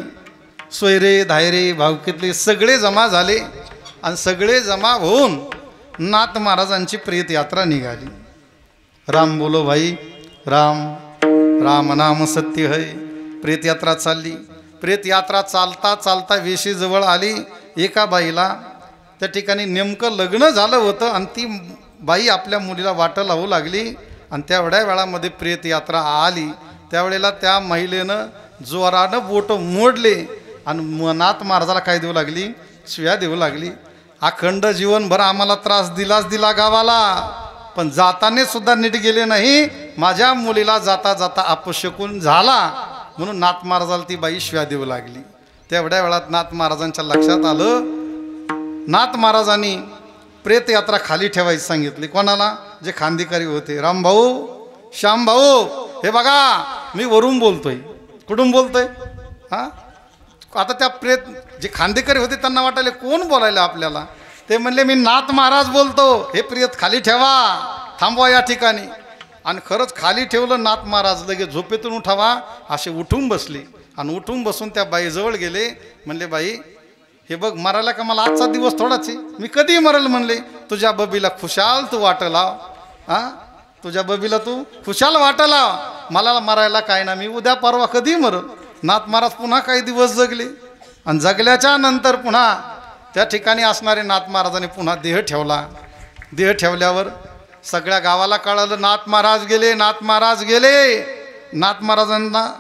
सोयरे धायरे भावकीतले सगळे जमा झाले आणि सगळे जमा होऊन नाथ महाराजांची प्रेत यात्रा निघाली. राम बोलो भाई राम, राम नाम सत्य है. प्रेत यात्रा चालली. प्रेत यात्रा चालता चालता वेशी जवळ आली. एका बाईला त्या ठिकाणी नेमकं लग्न झालं होतं आणि ती बाई आपल्या मुलीला वाट लावू लागली आणि तेवढ्या वेळामध्ये प्रेत यात्रा आली. त्यावेळेला त्या महिलेनं जोरानं बोट मोडले आणि नाथ महाराजाला काय देऊ लागली? शिव्या देऊ लागली. अखंड जीवनभर आम्हाला त्रास दिला गावाला, पण जाताने सुद्धा नीट गेले नाही. माझ्या मुलीला जाता जाता अपशकून झाला म्हणून नाथ महाराजाला ती बाई शिव्या देऊ लागली. तेवढ्या वेळात नाथ महाराजांच्या लक्षात आलं. नाथ महाराजांनी प्रेत यात्रा खाली ठेवायची सांगितली. कोणाला? जे खांदेकरी होते. रामभाऊ, श्यामभाऊ, हे बघा मी वरून बोलतोय. कुठून बोलतोय? हां, आता त्या जे खांदेकरी होते त्यांना वाटायले कोण बोलायला आपल्याला. ते म्हणले मी नाथ महाराज बोलतो, हे प्रियत खाली ठेवा, थांबवा या ठिकाणी. आणि खरंच खाली ठेवलं नाथ महाराज. लगेच झोपेतून उठावा असे उठून बसले आणि उठून बसून त्या बाईजवळ गेले. म्हणले बाई हे बघ मरायला का मला आजचा दिवस थोडाच आहे, मी कधी मरल म्हणले. तुझ्या बबीला खुशाल तू वाटला, हां तुझ्या बबीला तू खुशाल वाटला, मला मरायला काय ना, मी उद्या परवा कधी मरल. नाथ महाराज पुन्हा काही दिवस जगले आणि जगल्याच्या नंतर पुन्हा त्या ठिकाणी असणारे नाथ महाराजांनी पुन्हा देह ठेवला. देह ठेवल्यावर सगळ्या गावाला कळालं नाथ महाराज गेले, नाथ महाराज गेले. नाथ महाराजांना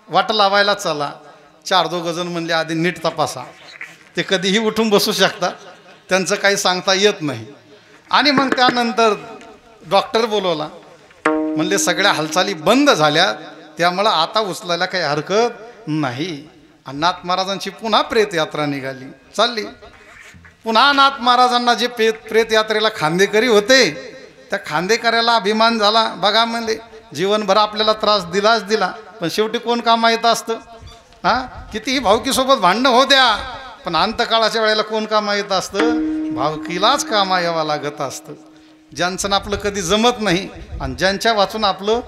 वाट लावायला चला. 4-2 जण म्हणले आधी नीट तपासा, ते कधीही उठून बसू शकतात, त्यांचं काही सांगता येत नाही. आणि मग त्यानंतर डॉक्टर बोलवला. म्हणले सगळ्या हालचाली बंद झाल्या, त्यामुळं आता उचलायला काही हरकत नाही. आणि नाथ महाराजांची पुन्हा प्रेतयात्रा निघाली, चालली. पुन्हा नाथ महाराजांना जे प्रेतयात्रेला खांदेकरी होते, त्या खांदेकऱ्याला अभिमान झाला. बघा म्हणले जीवनभर आपल्याला त्रास दिलाच दिला, पण शेवटी कोण कामा येत असतं. हां कितीही भावकीसोबत भांडणं हो द्या, पण अंतकाळाच्या वेळेला कोण कामा येत असतं, भावकीलाच कामा यावं लागत असतं. ज्यांचं आपलं कधी जमत नाही आणि ज्यांच्या वाचून आपलं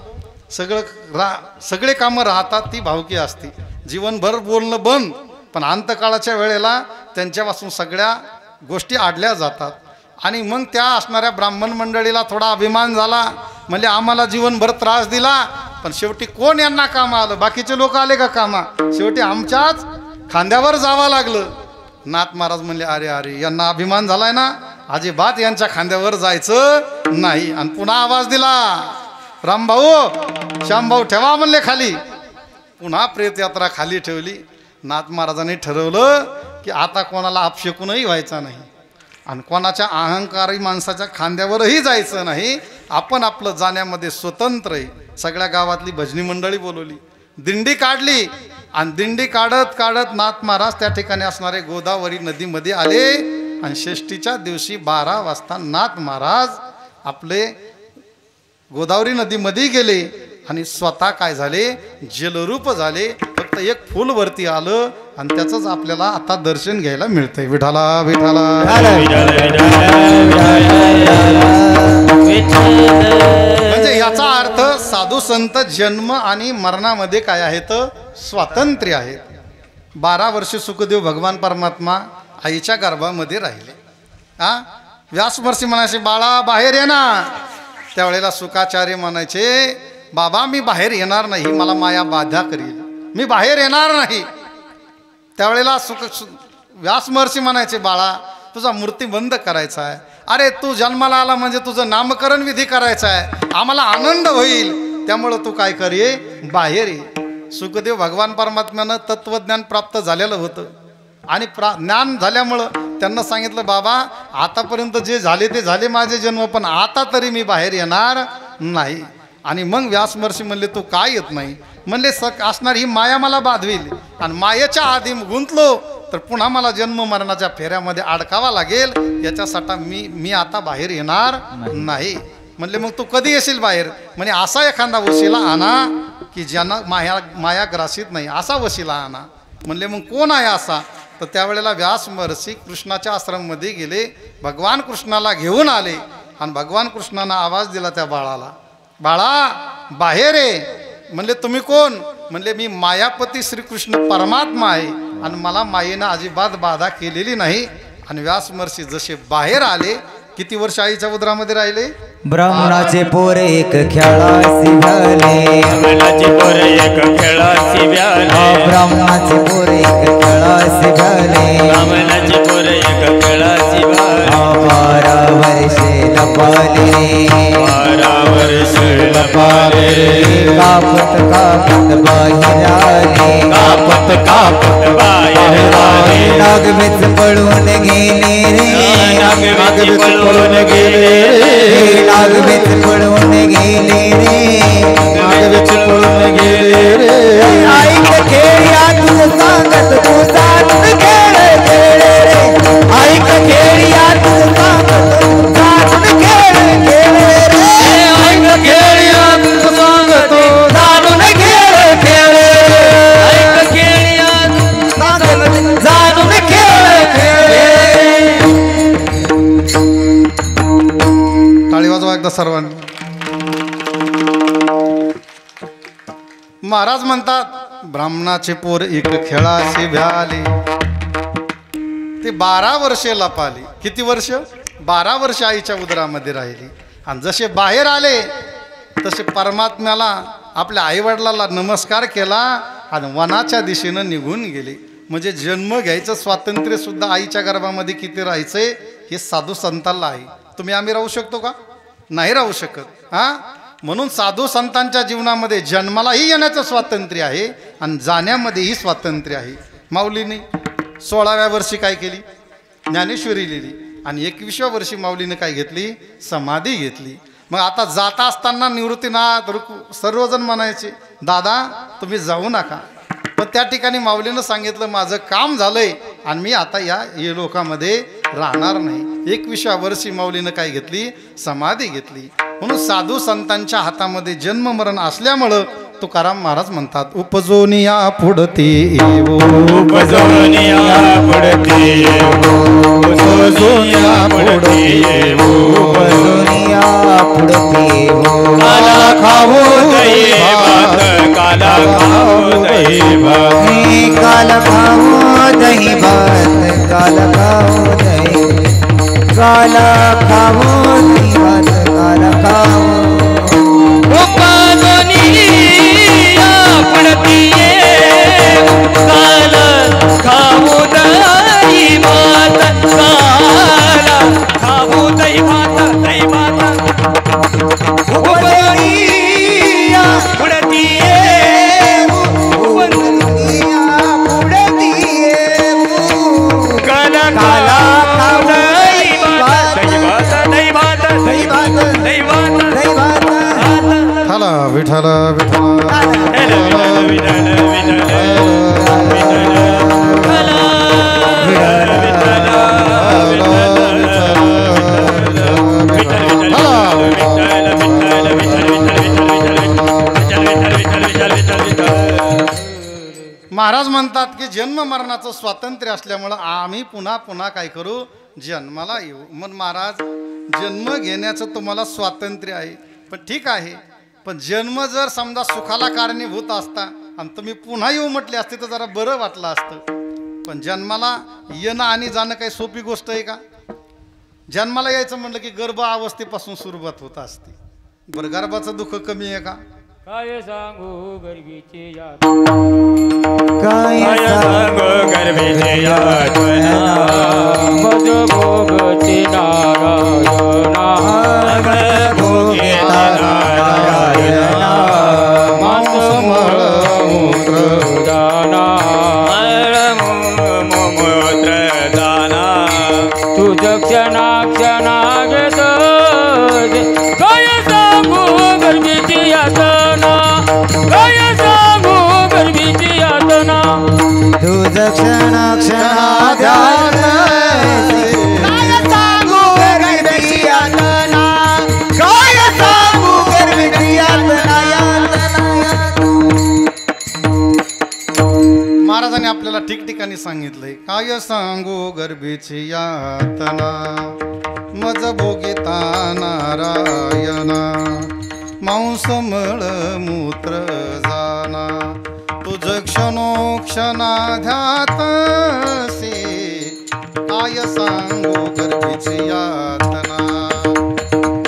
सगळे कामं राहतात ती भावकी असते. जीवनभर बोलणं बंद, पण अंतकाळाच्या वेळेला त्यांच्यापासून सगळ्या गोष्टी आडल्या जातात. आणि मग त्या असणाऱ्या ब्राह्मण मंडळीला थोडा अभिमान झाला. म्हणजे आम्हाला जीवनभर त्रास दिला, पण शेवटी कोण यांना कामा आलं, बाकीचे लोक आले का कामा, शेवटी आमच्याच खांद्यावर जावं लागलं. नाथ महाराज म्हणले अरे अरे यांना अभिमान झालाय ना, अजिबात यांच्या खांद्यावर जायचं नाही. आणि पुन्हा आवाज दिला रामभाऊ श्यामभाऊ ठेवा म्हणले खाली. पुन्हा प्रेतयात्रा खाली ठेवली. नाथ महाराजांनी ठरवलं की आता कोणाला अपशेकूनही व्हायचा नाही आणि कोणाच्या अहंकारी माणसाच्या खांद्यावरही जायचं नाही. आपण आपलं जाण्यामध्ये स्वतंत्र आहे. सगळ्या गावातली भजनी मंडळी बोलवली, दिंडी काढली. आणि दिंडी काढत काढत नाथ महाराज त्या ठिकाणी असणारे गोदावरी नदीमध्ये आले. आणि षष्टीच्या दिवशी 12 वाजता नाथ महाराज आपले गोदावरी नदीमध्ये गेले आणि स्वतः काय झाले, जलरूप झाले. फक्त एक फूल वरती आलं आणि त्याचंच आपल्याला आता दर्शन घ्यायला मिळतंय. विठाला विठाला. म्हणजे याचा अर्थ साधू संत जन्म आणि मरणामध्ये काय आहेत, स्वातंत्र्य आहे. 12 वर्ष सुखदेव भगवान परमात्मा आईच्या गर्भामध्ये राहिले. व्यास महर्षी म्हणायचे बाळा बाहेर ये ना. त्यावेळेला शुकाचार्य म्हणायचे बाबा मी बाहेर येणार नाही, मला माया बाधा करील, मी बाहेर येणार नाही. त्यावेळेला व्यास महर्षी म्हणायचे बाळा तुझा मूर्ती बंद करायचा आहे. अरे तू जन्माला आला म्हणजे तुझं नामकरण विधी करायचा आहे, आम्हाला आनंद होईल, त्यामुळं तू काय कर ये बाहेर ये. सुखदेव भगवान परमात्म्यानं तत्वज्ञान प्राप्त झालेलं होतं आणि ज्ञान झाल्यामुळं त्यांना सांगितलं बाबा आतापर्यंत जे झाले ते झाले माझे जन्म, पण आता तरी मी बाहेर येणार नाही. आणि मग व्यास महर्षी म्हणले तू काय येत नाही. म्हणले असणार ही माया मला बाधवील आणि मायेच्या आधी गुंतलो तर पुन्हा मला जन्म मरणाच्या फेऱ्यामध्ये अडकावा लागेल, याच्यासाठी मी आता बाहेर येणार नाही. म्हणले मग तू कधी येशील बाहेर. म्हणे असा एखादा वशिला आणा की ज्यांना माया ग्रासित नाही, असा वशिला आणा. म्हणले मग कोण आहे असा. तर त्यावेळेला व्यास महर्षी कृष्णाच्या आश्रममध्ये गेले, भगवान कृष्णाला घेऊन आले आणि भगवान कृष्णानं आवाज दिला त्या बाळाला, बाळा बाहेर ये. म्हणले तुम्ही कोण. म्हणले मी मायापती श्रीकृष्ण परमात्मा आहे आणि मला मायेनं अजिबात बाधा केलेली नाही. आणि व्यास महर्षी जसे बाहेर आले, किती वर्ष आईच्या उदरामध्ये राहिले. ब्राह्मणाचे पोर एक खेळासी झाले, ब्राह्मणाचे पोर एक खेळासी झाले, ब्राह्मणाचे पोर एक खेळासी झाले, ब्राह्मणाचे पोर एक खेळासी झाले. 12 वर्षे लपाले, 12 वर्षे लपाले, कापत कापत बाहेर आले, कापत कापत बाहेर आले. नागवेच पळून गेले रे, नागवेच पळून गेले रे, नागवेच पळून गेले रे, नागवेच पळून गेले रे. ऐक खेळ्या तुझं सांगत तू साधून खेळ खेळ रे, ऐक खेळ्या तुझं सांगत तू साधून खेळ खेळ रे, ऐक खेळ्या तुझं सांगतो साधून खेळ खेळ रे, ऐक खेळ्या साधून महाराज म्हणतात ब्राह्मणाचे पोर एक खेळाशी भ्याले. ते 12 वर्षे लपाली. किती वर्ष? 12 वर्ष आईच्या उदरामध्ये राहिली. आणि जसे बाहेर आले तसे परमात्म्याला आपल्या आईवडिलाला नमस्कार केला आणि वनाच्या दिशेनं निघून गेले. म्हणजे जन्म घ्यायचं स्वातंत्र्य सुद्धा आईच्या गर्भामध्ये किती राहायचंय हे साधू संतांना आहे. तुम्ही आम्ही राहू शकतो का? नाही राहू शकत. म्हणून साधू संतांच्या जीवनामध्ये जन्मालाही येण्याचं स्वातंत्र्य आहे आणि जाण्यामध्येही स्वातंत्र्य आहे. माऊलीने 16व्या वर्षी काय केली? ज्ञानेश्वरी लिहिली. आणि 21व्या वर्षी माऊलीने काय घेतली? समाधी घेतली. मग आता जाता असताना निवृत्तीनाथ सर्वजण म्हणायचे दादा तुम्ही जाऊ नका. पण त्या ठिकाणी माऊलीनं सांगितलं माझं काम झालंय आणि मी आता या लोकांमध्ये राहणार नाही. 21व्या वर्षी माऊलीनं काय घेतली? समाधी घेतली. म्हणून साधू संतांच्या हातामध्ये जन्म मरण असल्यामुळं तुकाराम महाराज म्हणतात उपजोनिया पुढते येवो, उपजोनिया पुढते येवो, उपजोनिया पुढते येवो, उपजोनिया पुढते येवो. काला खावो दही भात, काला खावो दही भात, काला खावो दही भात, काला खावो दही, काला खावो दही भात, काला खावो. पुढती काल खाऊ दही भात, काला खाऊ दही भात, दही भात पुढती काला काला खाऊ दही भात, दही भात, दही भात, दही भात, दही भात, दही भात. ठाला विठाला विठाला महाराज म्हणतात की जन्म मरणाचं स्वातंत्र्य असल्यामुळं आम्ही पुन्हा पुन्हा काय करू? जन्माला येऊ. मग महाराज जन्म घेण्याचं तुम्हाला स्वातंत्र्य आहे पण ठीक आहे, पण जन्म जर समजा सुखाला कारणीभूत असता आणि तुम्ही पुन्हा येऊ म्हटले असते तर जरा बरं वाटलं असतं. पण जन्माला येणं आणि जाणं काही सोपी गोष्ट आहे का? जन्माला यायचं म्हटलं की गर्भ अवस्थेपासून सुरुवात होत असते. बरं गर्भाचं दुःख कमी आहे का? काय सांगू गर्भीची याद, काय सांगो गर्भेचे यातना, मज भोगती नारायणा, भोगे नारायणा, मांस मळ मूत्र दाना, मूत्र दाना, तुझ क्षणा क्षणा घेत काय सांगू गर्भीची यातना, काय सांगू गर्भीची यातना. तुझ क्षणा क्षणा ध्यान, काय सांगू गर्भीची यातना, काय सांगू गर्भीची यातना, महाराजांनी आपल्याला ठिकठिकाणी सांगितलंय काय सांगू गर्भीची यातना, मज भोगिता नारायणा, मांस मळ मूत्र जाना, तुझ क्षणोक्षणा ध्यातसे, काय सांगू गर्भीची यातना.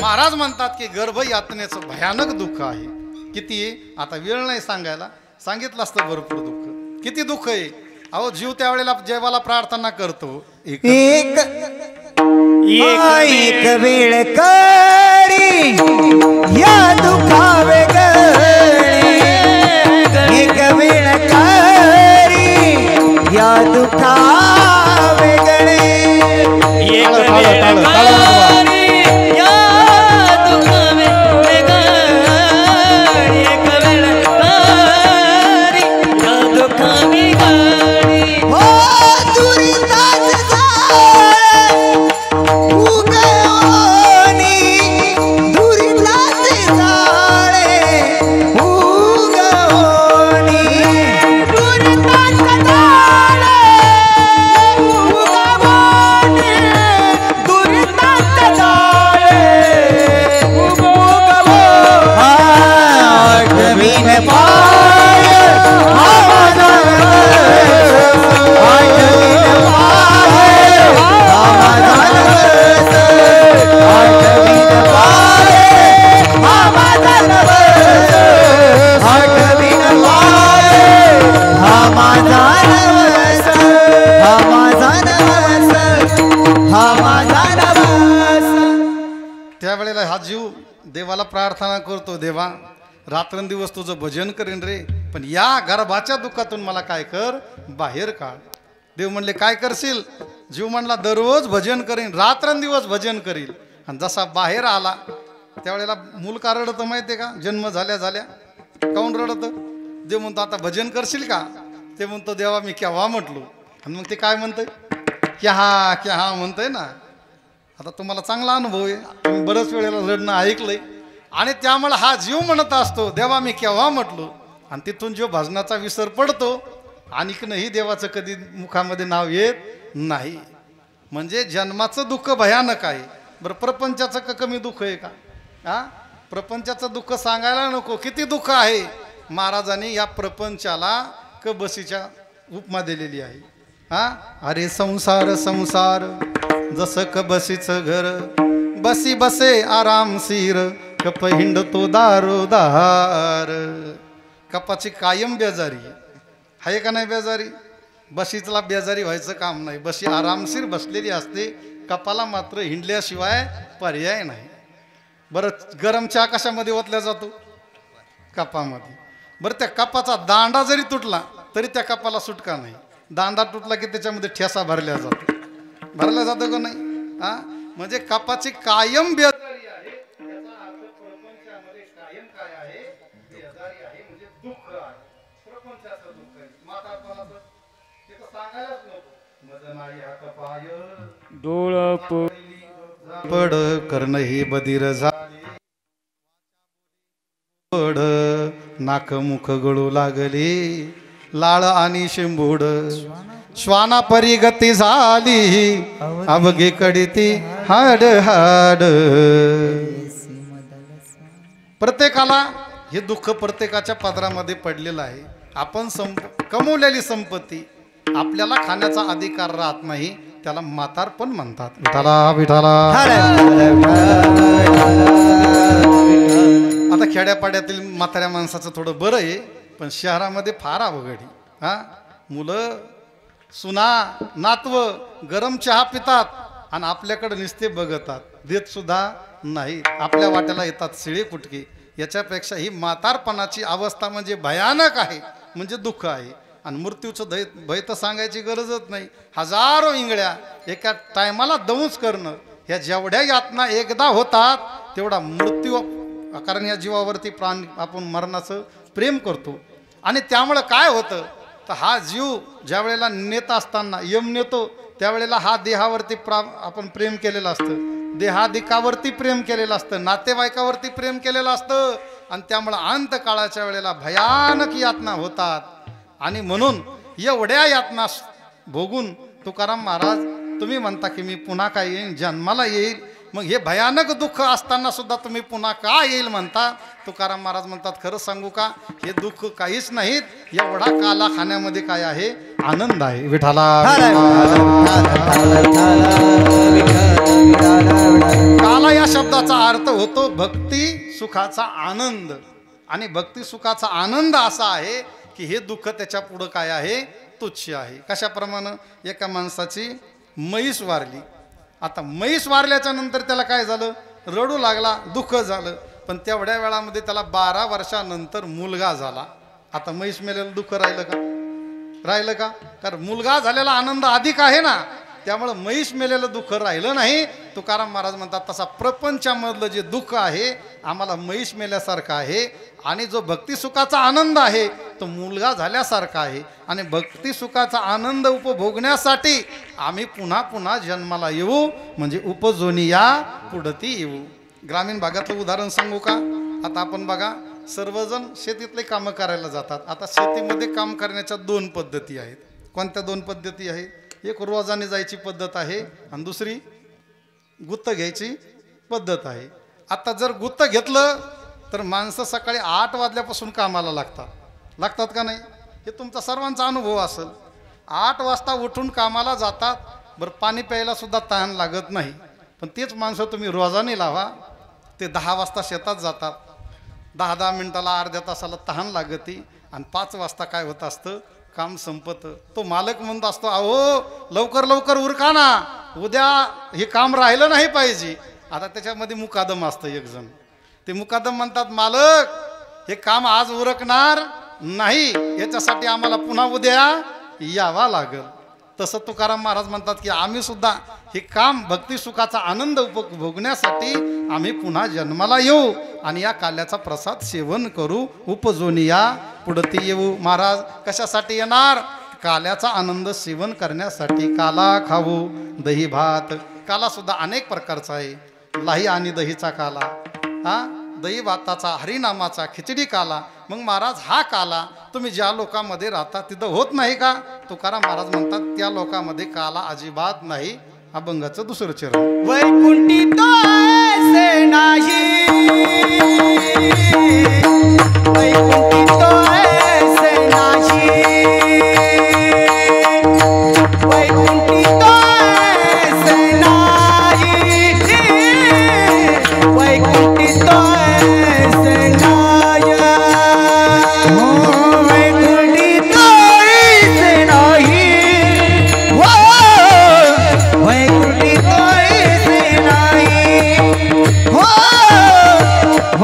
महाराज म्हणतात की गर्भ यातनेचं भयानक दुःख आहे. किती आहे आता वेळ नाही सांगायला, सांगितलं असतं भरपूर दुःख. किती दुःख आहे अहो. जीव त्यावेळेला जेवाला प्रार्थना करतो एक वेळ करी या दुखावे गणे, एक वेळ करी या दुखावे गणे, एक वेळ करी या दुखावे गणे, एक वेळ करी या दुखावे गणे. हो दुरिताच जाळे उगवणी, दुरिताच जाळे उगवणी, दुरिताच जाळे प्रार्थना करतो, देवा रात्रंदिवस तुझं भजन करीन रे, पण या गर्भाच्या दुःखातून मला काय कर, बाहेर काढ. देव म्हणले काय करशील? जीव म्हणला दररोज भजन करीन, रात्रंदिवस भजन करील. आणि जसा बाहेर आला त्यावेळेला मूल का रडतं माहिती आहे का? जन्म झाल्या झाल्या काऊन रडतं? देव म्हणतो आता भजन करशील का? ते म्हणतो देवा मी केव्हा म्हटलो. आणि मग ते काय म्हणतंय? क्या हा म्हणतंय ना. आता तुम्हाला चांगला अनुभव आहे, तुम्ही बऱ्याच वेळेला रडणं ऐकलंय. आणि त्यामुळे हा जीव म्हणत असतो देवा मी केव्हा म्हटलो. आणि तिथून जो भजनाचा विसर पडतो आणि नाही देवाचं कधी मुखामध्ये नाव येत नाही. म्हणजे जन्माचं दुःख भयानक आहे. बरं प्रपंचाचं का कमी दुःख आहे का? हा, प्रपंचाचं दुःख सांगायला नको, किती दुःख आहे. महाराजांनी या प्रपंचाला कबसीच्या उपमा दिलेली आहे. हा, अरे संसार संसार जसं कबसीचं घर, बसी बसे आरामशीर कप हिंडतो दारोदार. कपाची कायम बेजारी आहे का नाही? बेजारी. बशीतला बेजारी व्हायचं काम नाही. बशी आरामशीर बसलेली असते, कपाला मात्र हिंडल्याशिवाय पर्याय नाही. बरं गरम चहा कशामध्ये ओतल्या जातो? कपामध्ये. बरं त्या कपाचा दांडा जरी तुटला तरी त्या कपाला सुटका नाही. दांडा तुटला की त्याच्यामध्ये ठेसा भरल्या जातो. भरला जातो का नाही? हा, म्हणजे कपाची कायम बेजारी आहे. याचा अर्थ प्रपंचामध्ये कायम काय आहे? बेजारी आहे, म्हणजे दुःख आहे. प्रपंचाचं दुःख आहे. म्हातारपणाचं ते तर सांगायलाच नको. मज नाही हात पाय डोळ पड कर्ण हे बधीर झाले, पड नाक मुख गळू लागले, लाळ आणि शिंबूड श्वाना परी गती झाली, अवघे कडिती हाड हाड. प्रत्येकाला हे दुःख प्रत्येकाच्या पदरामध्ये पडलेलं आहे. आपण कमवलेली संपत्ती आपल्याला खाण्याचा अधिकार राहत नाही, त्याला म्हातारपण म्हणतात. विठाला विठाला. आता खेड्यापाड्यातील म्हाताऱ्या माणसाचं थोडं बरं आहे, पण शहरामध्ये फार अवघड. हा, मुलं सुना नातव गरम चहा पितात आणि आपल्याकडे नुसते बघतात, देत सुद्धा नाही. आपल्या वाट्याला येतात शिळे कुटके. याच्यापेक्षा ही म्हातारपणाची अवस्था म्हणजे भयानक आहे, म्हणजे दुःख आहे. आणि मृत्यूचं भय तर सांगायची गरजच नाही. हजारो इंगळ्या एका टायमाला दंश करणं, ह्या जेवढ्या यातना एकदा होतात तेवढा मृत्यू. कारण या जीवावरती प्राण आपण मरणाचं प्रेम करतो. आणि त्यामुळं काय होतं तर हा जीव ज्या वेळेला नेत असताना यम नेतो त्यावेळेला हा देहावरती आपण प्रेम केलेलं असतं, देहादिकावरती प्रेम केलेलं असतं, नातेवाईकावरती प्रेम केलेलं असतं. आणि त्यामुळं अंतकाळाच्या वेळेला भयानक यातना होतात. आणि म्हणून एवढ्या यातना भोगून तुकाराम महाराज तुम्ही म्हणता की मी पुन्हा काय येईन, जन्माला येईल. मग हे भयानक दुःख असताना सुद्धा तुम्ही पुन्हा का येईल म्हणता? तुकाराम महाराज म्हणतात खरं सांगू का, हे दुःख काहीच नाहीत. एवढा काला खाण्यामध्ये काय आहे? आनंद आहे. विठाला. काला या शब्दाचा अर्थ होतो भक्ती सुखाचा आनंद. आणि भक्ती सुखाचा आनंद असा आहे की हे दुःख त्याच्या पुढं काय आहे? तुच्छ आहे. कशाप्रमाणे? एका माणसाची म्हैस वारली. आता म्हैस वारल्याच्या नंतर त्याला काय झालं? रडू लागला, दुःख झालं. पण तेवढ्या वेळामध्ये त्याला 12 वर्षानंतर मुलगा झाला. आता म्हैस मेलेलं दुःख राहिलं का? राहिलं का? कारण मुलगा झालेला आनंद अधिक आहे ना. त्यामुळे म्हैस मेलेलं दुःख राहिलं नाही. तुकाराम महाराज म्हणतात तसा प्रपंचामधलं जे दुःख आहे आम्हाला म्हैस मेल्यासारखं आहे. आणि जो भक्तिसुखाचा आनंद आहे तो मुलगा झाल्यासारखा आहे. आणि भक्तिसुखाचा आनंद उपभोगण्यासाठी आम्ही पुन्हा पुन्हा जन्माला येऊ, म्हणजे उपजोनी या पुढती येऊ. ग्रामीण भागातलं उदाहरण सांगू का? आता आपण बघा, सर्वजण शेतीतले कामं करायला जातात. आता शेतीमध्ये काम करण्याच्या 2 पद्धती आहेत. कोणत्या 2 पद्धती आहेत? एक रोजाने जायची पद्धत आहे आणि दुसरी गुत्त घ्यायची पद्धत आहे. आता जर गुत्त घेतलं तर माणसं सकाळी 8 वाजल्यापासून कामाला लागतात का नाही? हे तुमचा सर्वांचा अनुभव असेल. 8 वाजता उठून कामाला जातात. बरं पाणी प्यायला सुद्धा तहान लागत नाही. पण तेच माणसं तुम्ही रोजाने लावा, ते 10 वाजता शेतात जातात. 10-10 मिनिटाला अर्ध्या तासाला तहान लागती. आणि 5 वाजता काय होत असतं? काम संपतं. तो मालक म्हणत असतो अहो लवकर लवकर उरका ना, उद्या हे काम राहिलं नाही पाहिजे. आता त्याच्यामध्ये मुकादम असतं एक जण, ते मुकादम म्हणतात मालक हे काम आज उरकणार नाही, याच्यासाठी आम्हाला पुन्हा उद्या यावा लागल. तसं तुकाराम महाराज म्हणतात की आम्ही सुद्धा हे काम भक्ती सुखाचा आनंद उपभोगण्यासाठी आम्ही पुन्हा जन्माला येऊ आणि या काल्याचा प्रसाद सेवन करू. उपजोनी या पुढती येऊ. महाराज कशासाठी येणार? काल्याचा आनंद सेवन करण्यासाठी. काला खाऊ दही भात. काला सुद्धा अनेक प्रकारचा आहे. लाही आणि दहीचा काला, हा दही भाताचा, हरिनामाचा, खिचडी काला. मग महाराज हा काला तुम्ही ज्या लोकांमध्ये राहता तिथं होत नाही का? तुकाराम महाराज म्हणतात त्या लोकांमध्ये काला अजिबात नाही. अभंगाचं दुसरं चरण. वैकुंठी तो ऐसे नाही, वैकुंठी तो ऐसे नाही, वैकुंठी तो ऐसे नाही, वैकुंठी तो ऐसे नाही, वैकुंठी तो ऐसे नाही, वैकुंठी तो ऐसे नाही,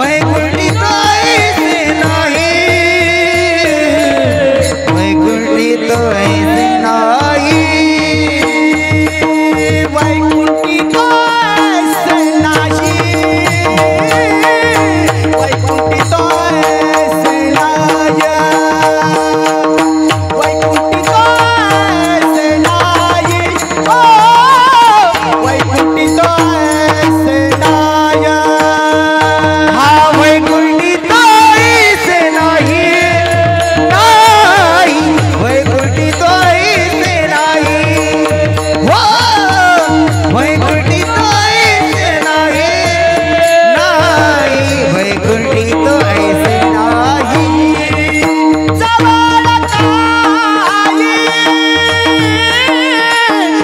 वैकुंठी तो ऐसे नाही, वैकुंठी तो ऐसे नाही, वैकुंठी तो ऐसे नाही, वैकुंठी तो ऐसे नाही, वैकुंठी तो ऐसे नाही, वैकुंठी तो ऐसे नाही, हा वैकुंठी तो ऐसे नाही, नाही वैकुंठी तो ऐसे नाही, हो वैकुंठी तो ऐसे नाही, नाही वैकुंठी तो ऐसे नाही,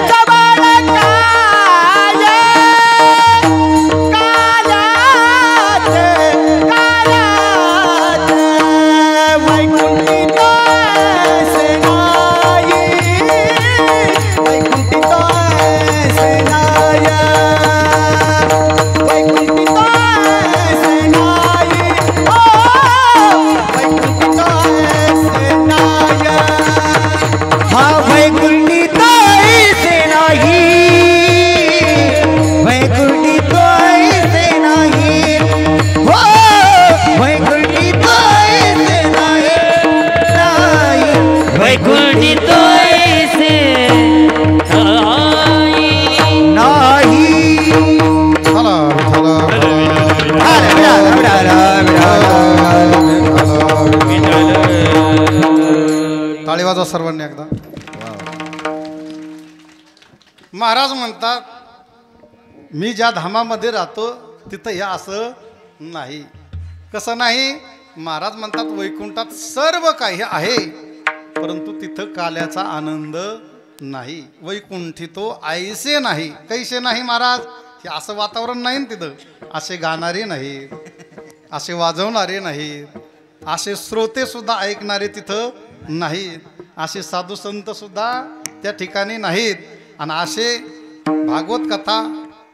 जवळ काय, जवळ काय, काल्यात, काल्यात, वैकुंठी तो ऐसे नाही, वैकुंठी तो ऐसे नाही, वैकुंठी तो ऐसे नाही, हो वैकुंठी तो ऐसे नाही, हा वैकुंठी तो ऐसे नाही, वैकुंठी तो ऐसे नाही, हो वैकुंठी तो ऐसे नाही, नाही वैकुंठी तो ऐसे नाही. चला टाळी वाजवा सर्वांनी एकदा. महाराज म्हणतात मी ज्या धामामध्ये राहतो तिथं हे असं नाही. कसं नाही? महाराज म्हणतात वैकुंठात सर्व काही आहे परंतु तिथं काल्याचा आनंद नाही. वैकुंठी तो ऐसे नाही. कैसे नाही महाराज? हे असं वातावरण नाही ना तिथं. असे गाणारे नाहीत, असे वाजवणारे नाहीत, असे श्रोते सुद्धा ऐकणारे तिथं नाहीत, असे साधू संत सुद्धा त्या ठिकाणी नाहीत, आणि असे भागवत कथा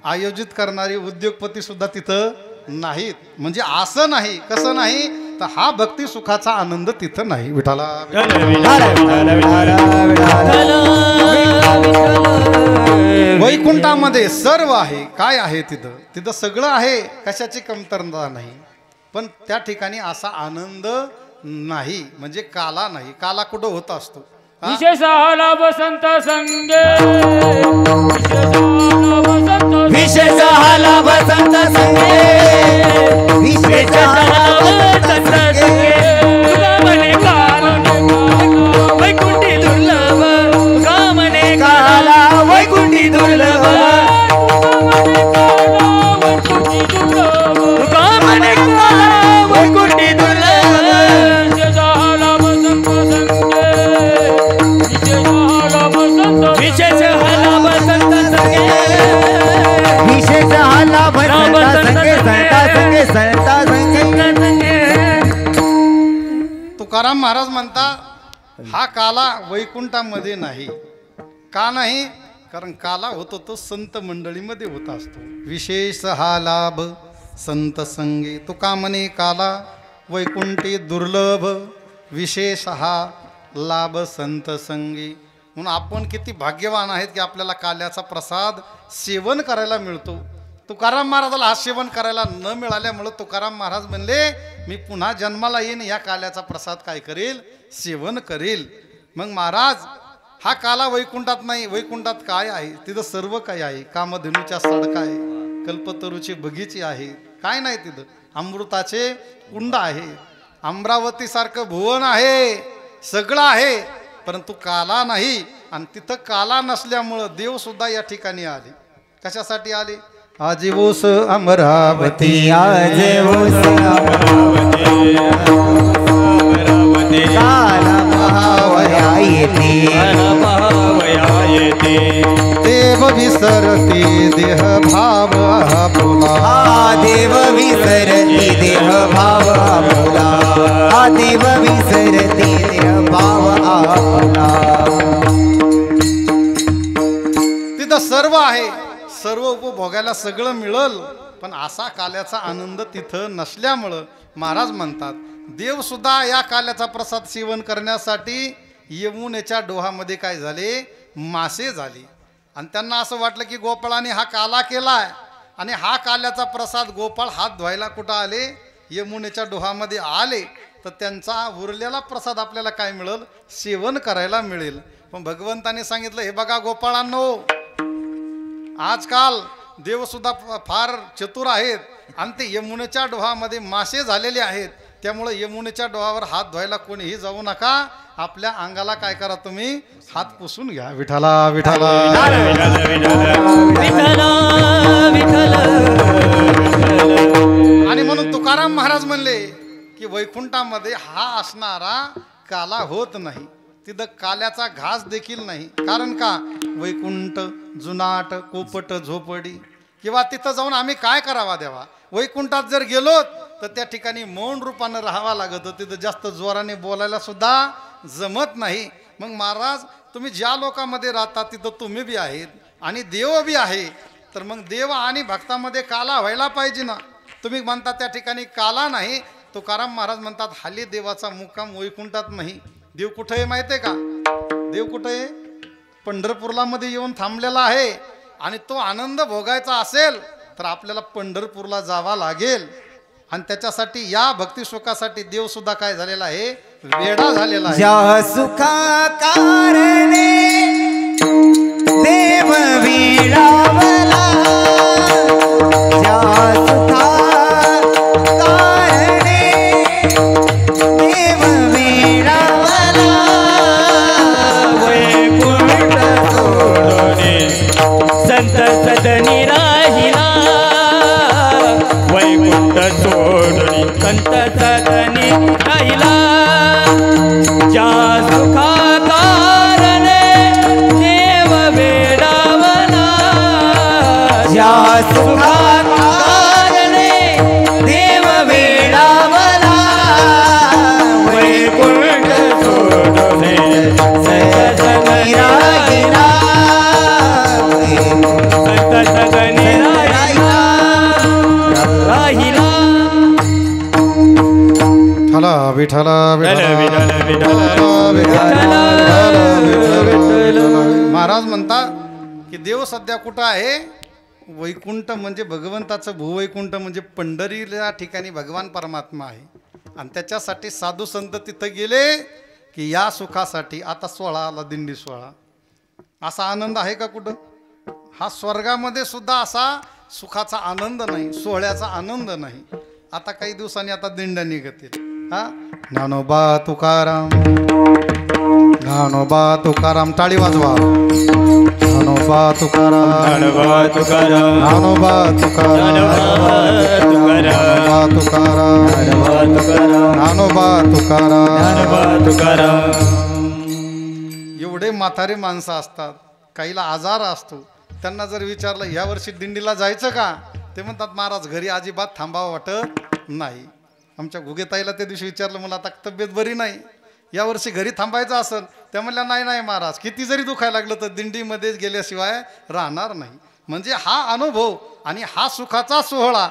आयोजित करणारे उद्योगपती सुद्धा तिथं नाहीत. म्हणजे असं नाही. कसं नाही? तर हा भक्ती सुखाचा आनंद तिथं नाही. विठाला वैकुंठामध्ये सर्व आहे. काय आहे तिथं? तिथं सगळं आहे, कशाची कमतरता नाही. पण त्या ठिकाणी असा आनंद नाही. म्हणजे काला नाही. काला कुठं होत असतो? हा? विशेष आला वसंत संगे, विशेष आला वसंत संगे, विशेष आला वसंत संगे, तुला म्हणे काला वैकुंठी दुर्लभ, तुला म्हणे काला वैकुंठी दुर्लभ, तुला म्हणे काला वैकुंठी दुर्लभ, विशेष आला वसंत संगे, विशेष आला वसंत संगे, संता संगे, संता संगे. तुकाराम महाराज म्हणतात हा काला वैकुंठामध्ये नाही. का नाही? कारण काला होतो तो संत मंडळीमध्ये होत असतो. विशेष हा लाभ संत संगी. तुका म्हणे काला वैकुंठी दुर्लभ विशेष हा लाभ संत संगी. म्हणून आपण किती भाग्यवान आहेत की आपल्याला काल्याचा प्रसाद सेवन करायला मिळतो. तुकाराम महाराजाला हा सेवन करायला न मिळाल्यामुळं तुकाराम महाराज म्हणले मी पुन्हा जन्माला येईन, या काल्याचा प्रसाद काय करेल, सेवन करेल. मग महाराज हा काला वैकुंठात नाही, वैकुंठात काय आहे, तिथं सर्व काही आहे. कामधेनूच्या सडका आहे, कल्पतरूची बगीचे आहे, काय नाही तिथं, अमृताचे कुंड आहे, अमरावतीसारखं भुवन आहे, सगळं आहे. परंतु काला नाही. आणि तिथं काला नसल्यामुळं देव सुद्धा या ठिकाणी आले. कशासाठी आले? आजी ओस अमरावती, आजे ओस अमरावती, काला महावया येते, देव विसरती देह भाव आपुला, देव विसरती देह भाव आपुला, देव विसरती देह भाव आपुला. तिथं सर्व आहे, सर्व उपभोगायला सगळं मिळल, पण असा काल्याचा आनंद तिथं नसल्यामुळं महाराज म्हणतात देव सुद्धा या काल्याचा प्रसाद सेवन करण्यासाठी यमुनेच्या डोहामध्ये काय झाले, मासे झाले. आणि त्यांना असं वाटलं की गोपाळाने हा काला केलाय आणि हा काल्याचा प्रसाद गोपाळ हात धुवायला कुठं आले, यमुनेच्या डोहामध्ये आले, तर त्यांचा उरलेला प्रसाद आपल्याला काय मिळेल, सेवन करायला मिळेल. पण भगवंताने सांगितलं हे बघा गोपाळांनो, आजकाल देवसुद्धा फार चतुर आहेत आणि ते यमुनेच्या डोहामध्ये मासे झालेले आहेत. त्यामुळे यमुनेच्या डोहावर हात धुवायला कोणीही जाऊ नका, आपल्या अंगाला काय करा, तुम्ही हात पुसून घ्या. विठाला विठाला. आणि म्हणून तुकाराम महाराज म्हणले की वैकुंठामध्ये हा असणारा काला होत नाही, तिथं काल्याचा घास देखील नाही. कारण का, वैकुंठ जुनाट कोपट झोपडी, किंवा तिथं जाऊन आम्ही काय करावा देवा. वैकुंठात जर गेलो तर त्या ठिकाणी मौन रूपानं राहावं लागतं, तिथं जास्त जोराने बोलायला सुद्धा जमत नाही. मग महाराज तुम्ही ज्या लोकांमध्ये राहता तिथं तुम्ही बी आहेत आणि देव बी आहे, तर मग देव आणि भक्तामध्ये काला व्हायला पाहिजे ना. तुम्ही म्हणता त्या ठिकाणी काला नाही, तुकाराम महाराज म्हणतात हाली देवाचा मुक्काम वैकुंठात नाही. देव कुठे आहे माहिती आहे का, देव कुठे आहे, पंढरपूरला मध्ये येऊन थांबलेला आहे. आणि तो आनंद भोगायचा असेल तर आपल्याला पंढरपूरला जावा लागेल. आणि त्याच्यासाठी या भक्ती सुखासाठी देव सुद्धा काय झालेला आहे, वेडा झालेला आहे. ज्या सुखा कारणे देव वेडावला, ज्या सुखा कारणे देव वेडावला, वैकुंठ सोडून संत सदनी राहिला, वैकुंठ सोडून संत सदनी राहिला. ज्या सुखा कारणे देव वेडावला, ज्या सुखा कारणे देव वेडावला, वैकुंठ सोडून संत सदनी राहिला, संत सदनी राहिला. विठाला विठाला विठाला विठाला. महाराज म्हणतात की देव सध्या कुठं आहे, वैकुंठ म्हणजे भगवंताचं भूवैकुंठ म्हणजे पंढरीला ठिकाणी भगवान परमात्मा आहे. आणि त्याच्यासाठी साधू संत तिथं गेले की या सुखासाठी. आता 16 आला दिंडी 16, असा आनंद आहे का कुठं. हा स्वर्गामध्ये सुद्धा असा सुखाचा आनंद नाही, सोहळ्याचा आनंद नाही. आता काही दिवसांनी आता दिंड्या निघतील. हा ज्ञानोबा तुकाराम, ज्ञानोबा तुकाराम, टाळी वाजवा. ज्ञानोबा तुकाराम, ज्ञानोबा तुकाराम, ज्ञानोबा तुकाराम, ज्ञानोबा तुकाराम, ज्ञानोबा तुकाराम. एवढे म्हातारे माणसं असतात, काहीला आजार असतो. त्यांना जर विचारलं ह्या वर्षी दिंडीला जायचं का, ते म्हणतात महाराज घरी अजिबात थांबावं वाटत नाही. आमच्या घुगेताईला त्या दिवशी विचारलं, मला आता तब्येत बरी नाही, यावर्षी घरी थांबायचं असेल. त्या म्हणल्या नाही नाही महाराज, किती जरी दुखायला लागलं तर दिंडीमध्ये गेल्याशिवाय राहणार नाही. म्हणजे हा अनुभव आणि हा सुखाचा सोहळा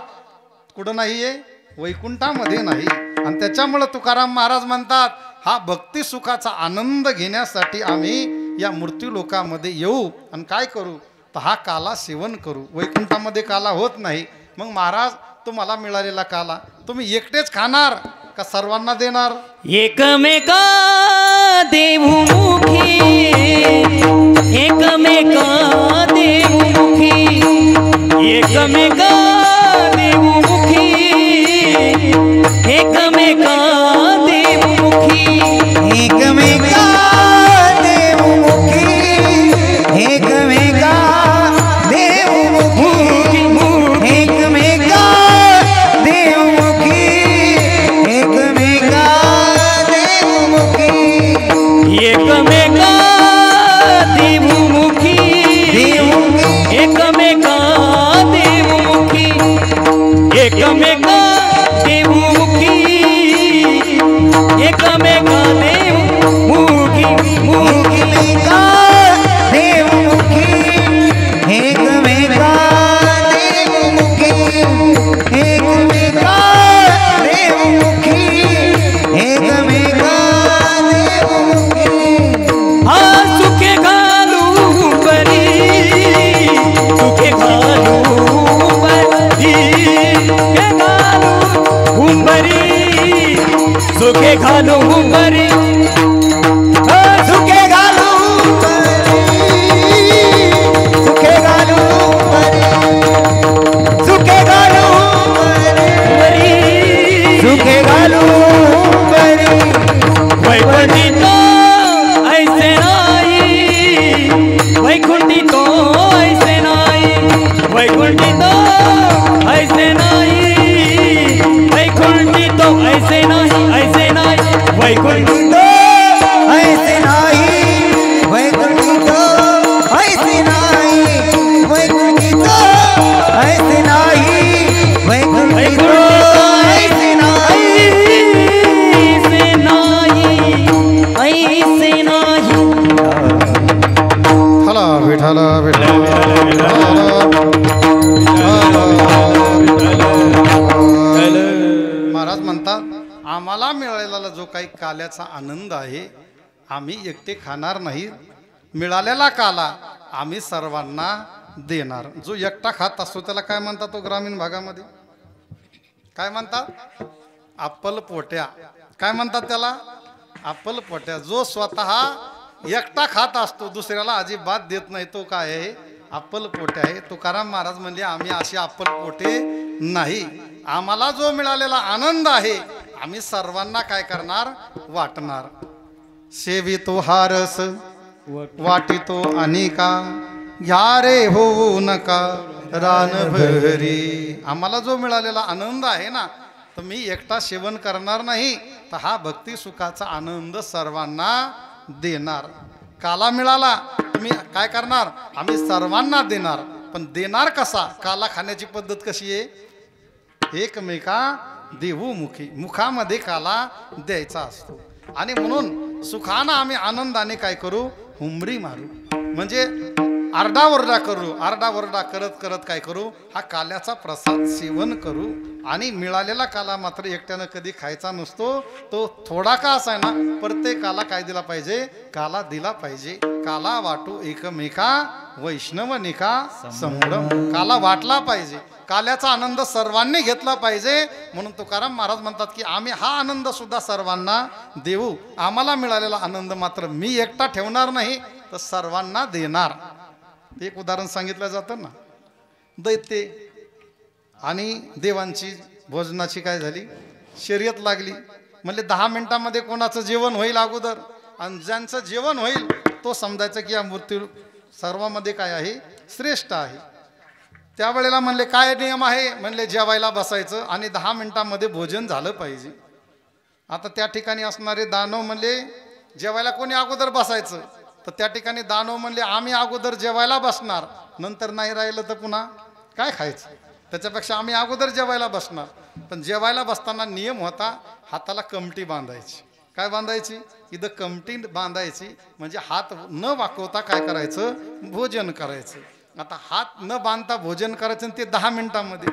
कुठं नाही आहे? वैकुंठामध्ये नाही. आणि त्याच्यामुळं तुकाराम महाराज म्हणतात हा भक्ती सुखाचा आनंद घेण्यासाठी आम्ही या मृत्यू लोकामध्ये येऊ आणि काय करू तर हा काला सेवन करू. वैकुंठामध्ये काला होत नाही. मग महाराज तुम्हाला मिळालेला काला तुम्ही एकटेच खाणार का सर्वांना देणार? एकमेका देवमुखी एकमेका देवमुखी एकमेका देवमुखी एकमेका देवमुखी एकमेका देवमुखी एकमेका देवमुखी एकमेका देवमुखी एकमेका देवमुखी एकमेका देवमुखी एकमेका देवमुखी एकमेका देवमुखी एकमेका देवमुखी एकमेका देवमुखी एकमेका देवमुखी एकमेका देवमुखी एकमेका देवमुखी हा सुखे घालू परी सुखे घालू परी सुखे घालू हुंबरी सुखे घालू हुंबरी सुखे घालू सुखे घालू सुखे घालू हुंबरी सुखे घालू वैकुंठी तो ऐसे नाही वैकुंठी तो ऐसे नाही वैकुंठी तो ऐसे नाही वैकुंठी तो ऐसे नाही ऐसे नाही वैकुंठी ऐसे नाही वैकुंठी तो ऐसे नाही वैकुंठी तो ऐसे नाही वैकुंठी तो ऐसे नाही ऐसे नाही ऐसे नाही हला विठाला महाराज म्हणतात आम्हाला मिळालेला जो काही काल्याचा आनंद आहे आम्ही एकटे खाणार नाही. मिळालेला काला आम्ही सर्वांना देणार. जो एकटा खात असतो त्याला काय म्हणतात? तो ग्रामीण भागामध्ये काय म्हणतात? अप्पल पोट्या. काय म्हणतात त्याला? अप्पल पोट्या. जो स्वतः एकटा खात असतो दुसऱ्याला अजिबात देत नाही तो काय आहे? अप्पल पोटे आहे. तुकाराम महाराज म्हणजे आम्ही असे अप्पल पोटे नाही. आम्हाला जो मिळालेला आनंद आहे आम्ही सर्वांना काय करणार? वाटणार. सेवितो हारस वाटितो अनिका घ्या रे होऊ नका रानभरी. आम्हाला जो मिळालेला आनंद आहे ना तर मी एकटा सेवन करणार नाही तर हा भक्ती सुखाचा आनंद सर्वांना देणार. काला मिळाला तुम्ही काय करणार? आम्ही सर्वांना देणार. पण देणार कसा? काला खाण्याची पद्धत कशी आहे? एकमेका देवमुखी मुखामध्ये काला द्यायचा असतो. आणि म्हणून सुखानं आम्ही आनंदाने काय करू? हुंबरी मारू. म्हणजे आरडाओरडा करू. आरडाओरडा करत करत काय करू? हा काल्याचा प्रसाद सेवन करू. आणि मिळालेला काला मात्र एकट्यानं कधी खायचा नसतो. तो थोडा का असाय ना प्रत्येकाला काय दिला पाहिजे? काला दिला पाहिजे. काला वाटू एकमेका वैष्णवनिका संभ्रम. काला वाटला पाहिजे. काल्याचा आनंद सर्वांनी घेतला पाहिजे. म्हणून तुकाराम महाराज म्हणतात की आम्ही हा आनंद सुद्धा सर्वांना देऊ. आम्हाला मिळालेला आनंद मात्र मी एकटा ठेवणार नाही तर सर्वांना देणार. एक उदाहरण सांगितलं जातं ना. दैत्य आणि देवांची भोजनाची काय झाली? शर्यत लागली. म्हणजे 10 मिनिटांमध्ये कोणाचं जेवण होईल अगोदर आणि ज्यांचं जेवण होईल तो समजायचं की या मृत्यू सर्वांमध्ये काय आहे? श्रेष्ठ आहे. त्यावेळेला म्हणले काय नियम आहे? म्हणले जेवायला बसायचं आणि 10 मिनिटांमध्ये भोजन झालं पाहिजे. आता त्या ठिकाणी असणारे दानव म्हणले जेवायला कोणी अगोदर बसायचं? तर त्या ठिकाणी दानव म्हणले आम्ही अगोदर जेवायला बसणार. नंतर नाही राहिलं तर पुन्हा काय खायचं? त्याच्यापेक्षा आम्ही अगोदर जेवायला बसणार. पण जेवायला बसताना नियम होता हाताला कमटी बांधायची. काय बांधायची? इथं कमटी बांधायची. म्हणजे हात न वाकवता काय करायचं? भोजन करायचं. आता हात न बांधता भोजन करायचं ते 10 मिनिटांमध्ये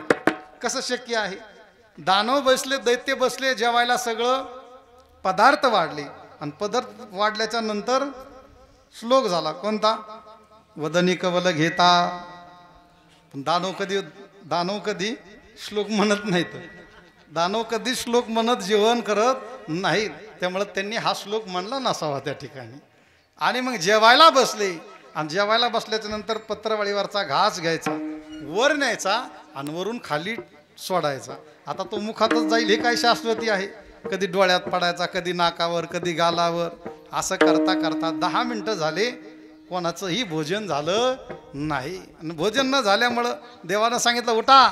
कसं शक्य आहे? दानव बसले, दैत्य बसले जेवायला, सगळं पदार्थ वाढले आणि पदार्थ वाढल्याच्या नंतर श्लोक झाला कोणता? वदनी कवल घेता. पण दानव कधी श्लोक म्हणत नाहीत. दानव कधी श्लोक म्हणत जेवण करत नाहीत. त्यामुळे त्यांनी हा श्लोक म्हणला नसावा त्या ठिकाणी. आणि मग जेवायला बसले आणि जेवायला बसल्याच्या नंतर पत्रवाळीवरचा घास घ्यायचा, वर न्यायचा आणि वरून खाली सोडायचा. आता तो मुखातच जाईल हे काय शाश्वती आहे? कधी डोळ्यात पडायचा, कधी नाकावर, कधी गालावर. असं करता करता 10 मिनिटं झाले, कोणाचंही भोजन झालं नाही. आणि भोजन न झाल्यामुळं देवानं सांगितलं उठा,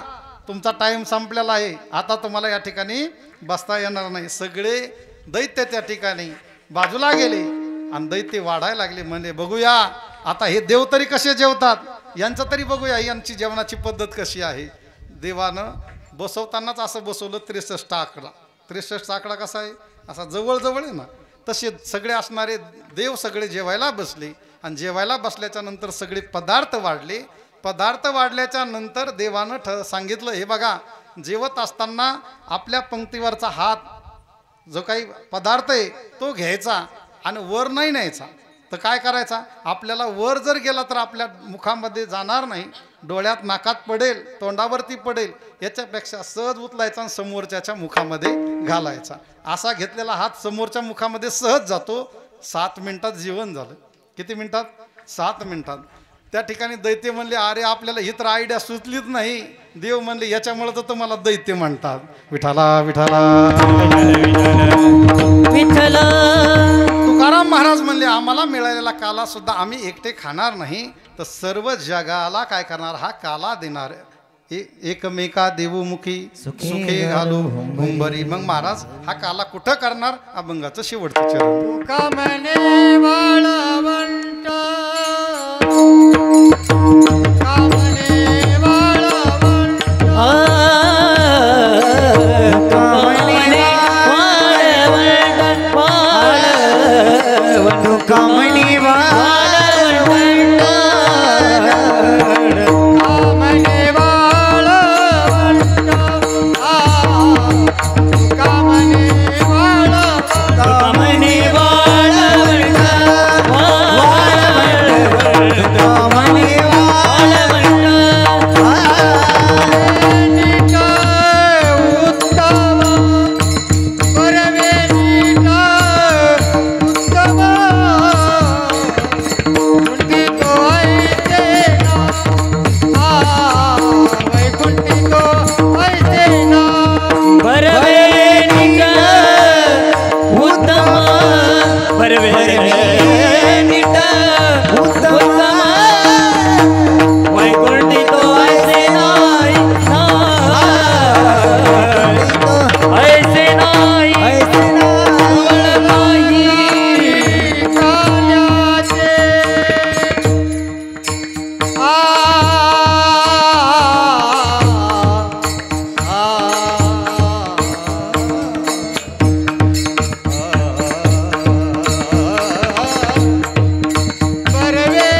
तुमचा टाईम संपलेला आहे, आता तुम्हाला या ठिकाणी बसता येणार नाही. सगळे दैत्य त्या ठिकाणी बाजूला गेले आणि दैत्य वाढायला लागले. म्हणजे बघूया आता हे देव तरी कसे जेवतात, यांचं तरी बघूया यांची जेवणाची पद्धत कशी आहे. देवानं बसवतानाच असं बसवलं 63 आकडा. 63 आकडा कसा आहे? असा जवळजवळ आहे ना, तसे सगळे असणारे देव सगळे जेवायला बसले. आणि जेवायला बसल्याच्या नंतर सगळे पदार्थ वाढले. पदार्थ वाढल्याच्या नंतर देवानं सांगितलं हे बघा, जेवत असताना आपल्या पंक्तीवरचा हात जो काही पदार्थ आहे तो घ्यायचा आणि वर नाही न्यायचा. तर काय करायचा? आपल्याला वर जर गेला तर आपल्या मुखामध्ये जाणार नाही, डोळ्यात नाकात पडेल, तोंडावरती पडेल. याच्यापेक्षा सहज उचलायचा आणि समोरच्याच्या मुखामध्ये घालायचा. असा घेतलेला हात समोरच्या मुखामध्ये सहज जातो. 7 मिनिटात जेवण झालं. किती मिनिटात? 7 मिनिटात. त्या ठिकाणी दैत्य म्हणले अरे आपल्याला ही तर आयडिया सुचलीच नाही. देव म्हणले याच्यामुळे तर तुम्हाला दैत्य म्हणतात. विठाला विठाला विठ्ठला. तुकाराम महाराज म्हणले आम्हाला मिळालेला काला सुद्धा आम्ही एकटे खाणार नाही, तर सर्व जगाला काय करणार? हा काला देणार. एकमेका देवमुखी सुखे घालू हुंबरी. मग महाराज हा काला कुठं करणार? अभंगाचं शेवटचं चरण. कामने वाळवंट, कामने वाळवंट, कामने वाळवंट, वाळवंट, कामने वाळवंट, कामने वाळवंट, कामने वाळवंट, कामने वाळवंट, वाळवंट, कामने वाळवंट. नीट उत्तम परवे नीट उत्तम कुंठी तो ऐसे ना वैकुंठी तो ऐसे ना बरवे निक उत्तम, बरवे निक उत्तम, वैकुंठी तो ऐसे नाही, ऐसे नाही, ऐसे नाही. काल्याचे बरवे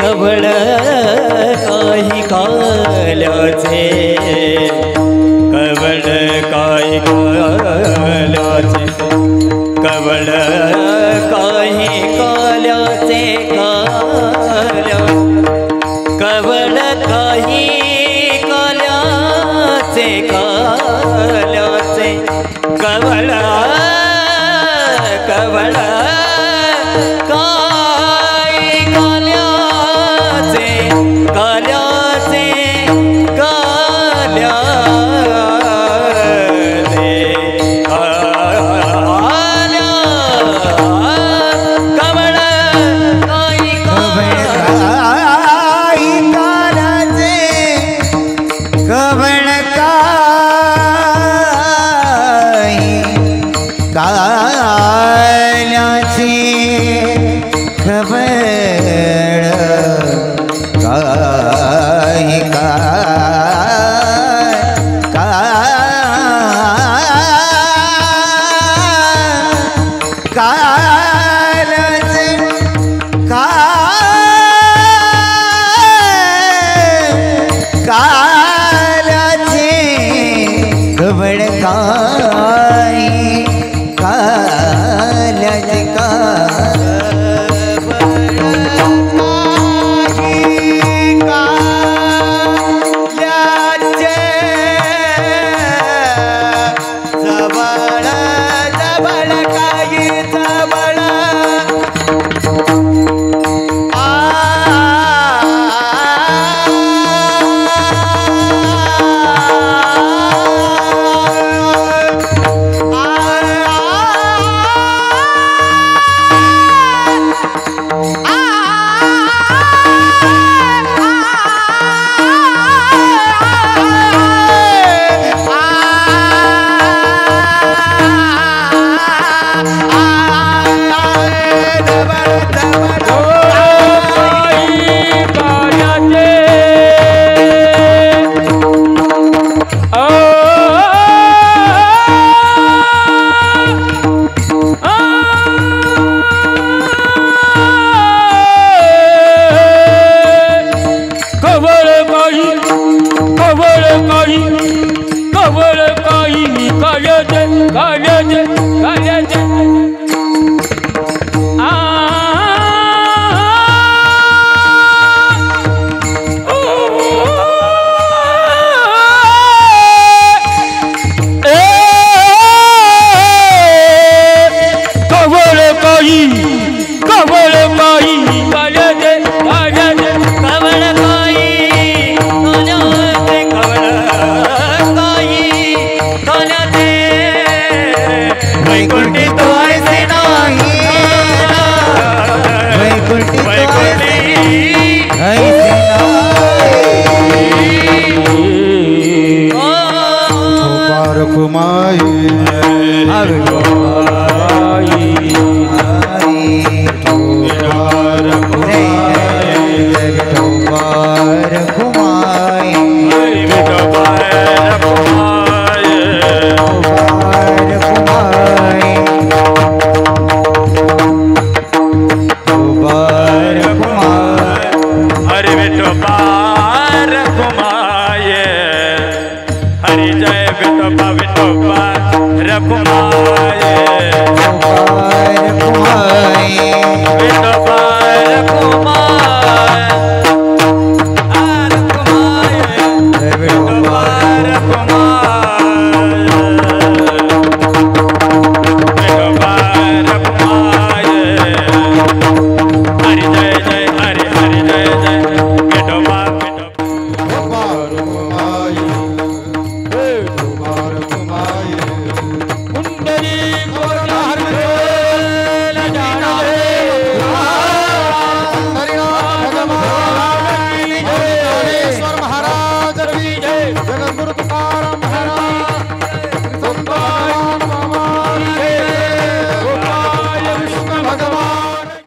कवळ काही कवळ काही काल्याचे, काल्याचे कवळ काही काल्याचे, कवळ काही काल्याचे, कवळ काही काल्याचे, काल्या कवळ काही काल्याचे, काल्याचे, कवळ कवळ काही काल्याचे, काल्याचे, काल्याचे, कवळ काही कवळ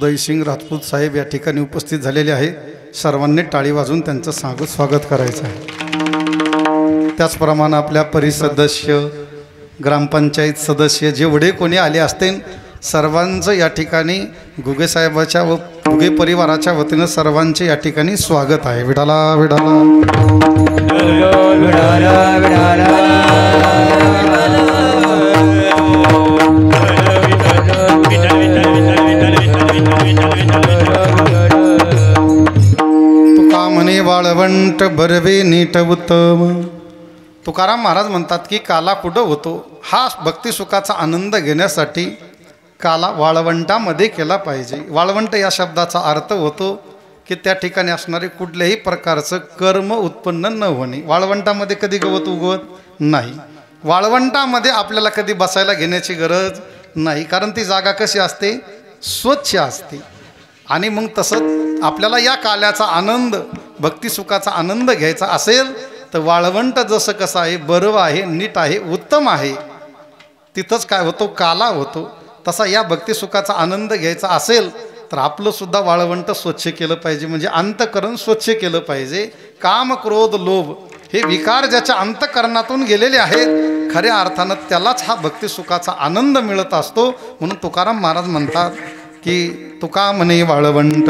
दहीसिंग राजपूत साहेब या ठिकाणी उपस्थित झालेले आहे. सर्वांनी टाळी वाजवून त्यांचं स्वागत करायचं आहे. त्याचप्रमाणे आपल्या परिसदस्य, ग्रामपंचायत सदस्य जेवढे कोणी आले असतील सर्वांचं या ठिकाणी गुगे साहेबाच्या व गुगे परिवाराच्या वतीनं सर्वांचे या ठिकाणी स्वागत आहे. विठाला विठाला तुका म्हणे वाळवंट बरवे नीट उत्तम. तुकाराम महाराज म्हणतात की काला कुठं होतो, हा भक्तिसुखाचा आनंद घेण्यासाठी काला वाळवंटामध्ये केला पाहिजे. वाळवंट या शब्दाचा अर्थ होतो की त्या ठिकाणी असणारे कुठल्याही प्रकारचं कर्म उत्पन्न न होणे. वाळवंटामध्ये कधी गवत उगवत नाही. वाळवंटामध्ये आपल्याला कधी बसायला घेण्याची गरज नाही, कारण ती जागा कशी असते, स्वच्छ असते. आणि मग तसंच आपल्याला या काल्याचा आनंद, भक्तिसुखाचा आनंद घ्यायचा असेल तर वाळवंट जसं कसं आहे, बरं आहे, नीट आहे, उत्तम आहे, तिथंच काय होतो, काला होतो. तसा या भक्तिसुखाचा आनंद घ्यायचा असेल तर आपलं सुद्धा वाळवंट स्वच्छ केलं पाहिजे. म्हणजे अंतःकरण स्वच्छ केलं पाहिजे. काम क्रोध लोभ हे विकार ज्याच्या अंतःकरणातून गेलेले आहेत खऱ्या अर्थानं त्यालाच हा भक्तिसुखाचा आनंद मिळत असतो. म्हणून तुकाराम महाराज म्हणतात की तुका म्हणे वाळवंट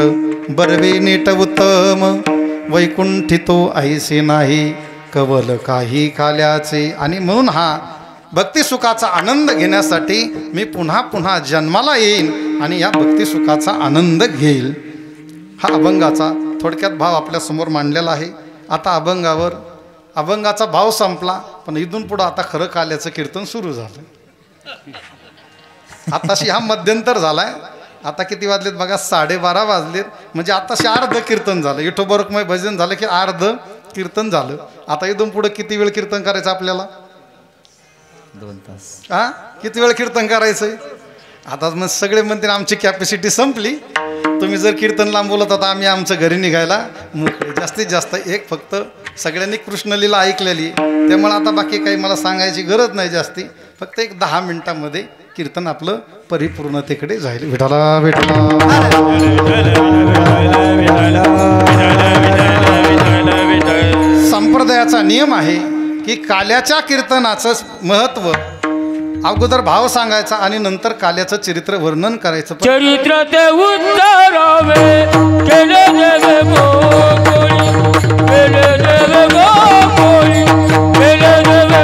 बरवे नीट उत्तम वैकुंठी तो ऐसे नाही कवल काही काल्याचे. आणि म्हणून हा भक्तिसुखाचा आनंद घेण्यासाठी मी पुन्हा पुन्हा जन्माला येईन आणि या भक्तिसुखाचा आनंद घेईल. हा अभंगाचा थोडक्यात भाव आपल्यासमोर मांडलेला आहे. आता अभंगाचा भाव संपला, पण इथून पुढं आता खरं काल्याचं कीर्तन सुरू झालं. आताशी हा मध्यंतर झालाय. आता किती वाजलेत बघा, 12:30 वाजलेत. म्हणजे आताशी अर्ध कीर्तन झालं. विठोबरकमय भजन झालं की अर्ध कीर्तन झालं. आता इथून पुढं किती वेळ कीर्तन करायचं आपल्याला? 2 तास. हा, किती वेळ कीर्तन करायचंय? आता मग सगळे म्हणतील आमची कॅपॅसिटी संपली, तुम्ही जर कीर्तन लांब बोलत आता आम्ही आमचं घरी निघायला मोकळे. जास्तीत जास्त एक फक्त सगळ्यांनी कृष्णलीला ऐकलेली, त्यामुळे आता बाकी काही मला सांगायची गरज नाही जास्ती. फक्त एक 10 मिनिटामध्ये कीर्तन आपलं परिपूर्णतेकडे जाईल. विठाला विठाला. संप्रदायाचा नियम आहे की काल्याच्या कीर्तनाचं महत्व अगोदर भाव सांगायचा आणि नंतर काल्याचं चरित्र वर्णन करायचं. चरित्र ते उच्चारावे केले देवे गोकुळी केले देवे गोकुळी केले देवे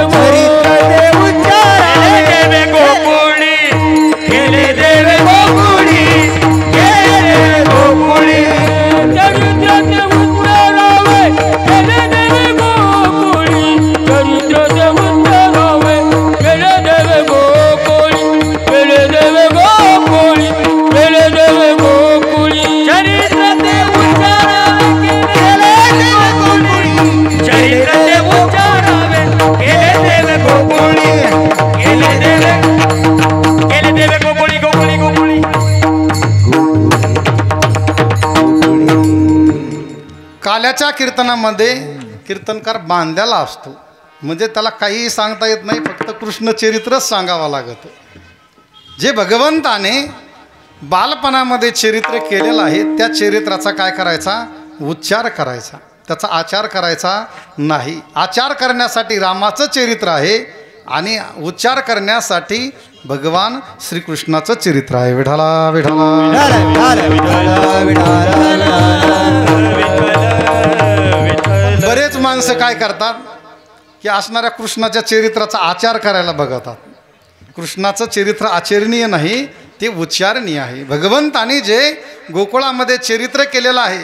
गोकुळी केले देवे गोकुळी केले गोकुळी. चरित्र ते उच्चारावे केले देवे गोकुळी चरित्र ते उच्चारावे केले देवे गोकुळी केले देवे गोकुळी केले देवे गोकुळी. चरित्र ते उच्चारावे केले देवे गोकुळी चरित्र ते उच्चारावे केले देवे गोकुळी केले देवे गोकुळी गोकुळी गोकुळी. काल्याच्या कीर्तनामध्ये कीर्तनकार बांधलेला असतो. म्हणजे त्याला काहीही सांगता येत नाही, फक्त कृष्ण चरित्रच सांगावं लागतं. जे भगवंताने बालपणामध्ये चरित्र केलेलं आहे त्या चरित्राचा काय करायचा? उच्चार करायचा. त्याचा आचार करायचा नाही. आचार करण्यासाठी रामाचं चरित्र आहे आणि उच्चार करण्यासाठी भगवान श्रीकृष्णाचं चरित्र आहे. विठाला विठाला. बरेच माणसं काय करतात की असणाऱ्या कृष्णाच्या चरित्राचा आचार करायला बघतात. कृष्णाचं चरित्र आचरणीय नाही, ते उच्चारणीय आहे. भगवंताने जे गोकुळामध्ये चरित्र केलेलं आहे,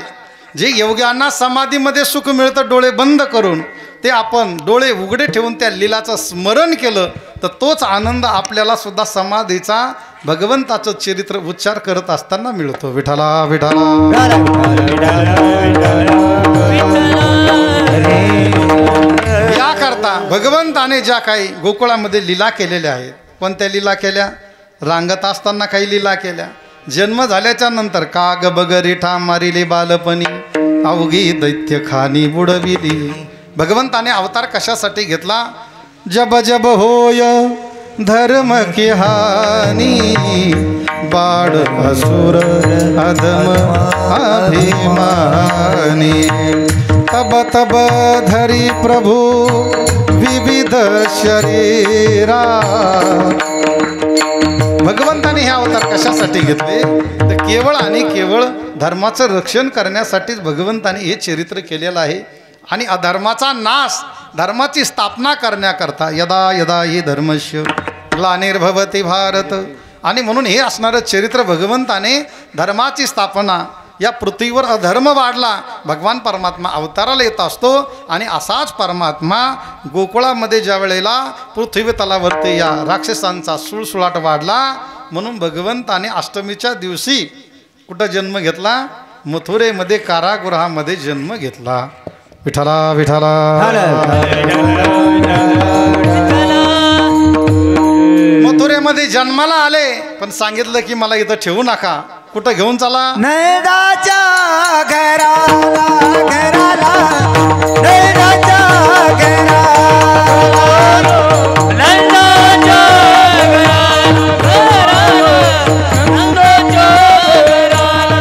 जे योग्यांना समाधीमध्ये सुख मिळतं डोळे बंद करून, ते आपण डोळे उघडे ठेवून त्या लीलाचं स्मरण केलं तर तोच आनंद आपल्याला सुद्धा समाधीचा भगवंताचं चरित्र उच्चार करत असताना मिळतो. विठाला विठाला. याकरता भगवंताने ज्या काही गोकुळामध्ये लीला केलेल्या आहेत, कोणत्या लीला केल्या? रांगत असताना काही लीला केल्या. जन्म झाल्याच्या नंतर काग बगरिठा मारिले बालपणी अवघी दैत्य खानी बुडविली. भगवंताने अवतार कशासाठी घेतला? जब जब होय धर्म की हानी बाळ असुर अधम अभिमानी तब तब धरी प्रभु विविध शरीरा. भगवंताने हे अवतार कशासाठी घेतले? तर केवळ आणि केवळ धर्माचं रक्षण करण्यासाठीच भगवंताने हे चरित्र केलेलं आहे. आणि अधर्माचा नाश, धर्माची स्थापना करण्याकरता यदा यदा ही धर्मस्य ग्लानिर्भवति भारत. आणि म्हणून हे असणारं चरित्र भगवंताने धर्माची स्थापना, या पृथ्वीवर अधर्म वाढला, भगवान परमात्मा अवताराला येत असतो. आणि असाच परमात्मा गोकुळामध्ये ज्या वेळेला पृथ्वी तलावरती या राक्षसांचा सुळसुळाट वाढला, म्हणून भगवंताने अष्टमीच्या दिवशी कुठं जन्म घेतला? मथुरेमध्ये कारागृहामध्ये जन्म घेतला. विठाला विठाला. मथुरेमध्ये जन्माला आले, पण सांगितलं की मला इथं ठेवू नका. कुठं घेऊन चला? नंदाच्या घराला घराला नंदाच्या घराला नंदाच्या घराला नंदाच्या घराला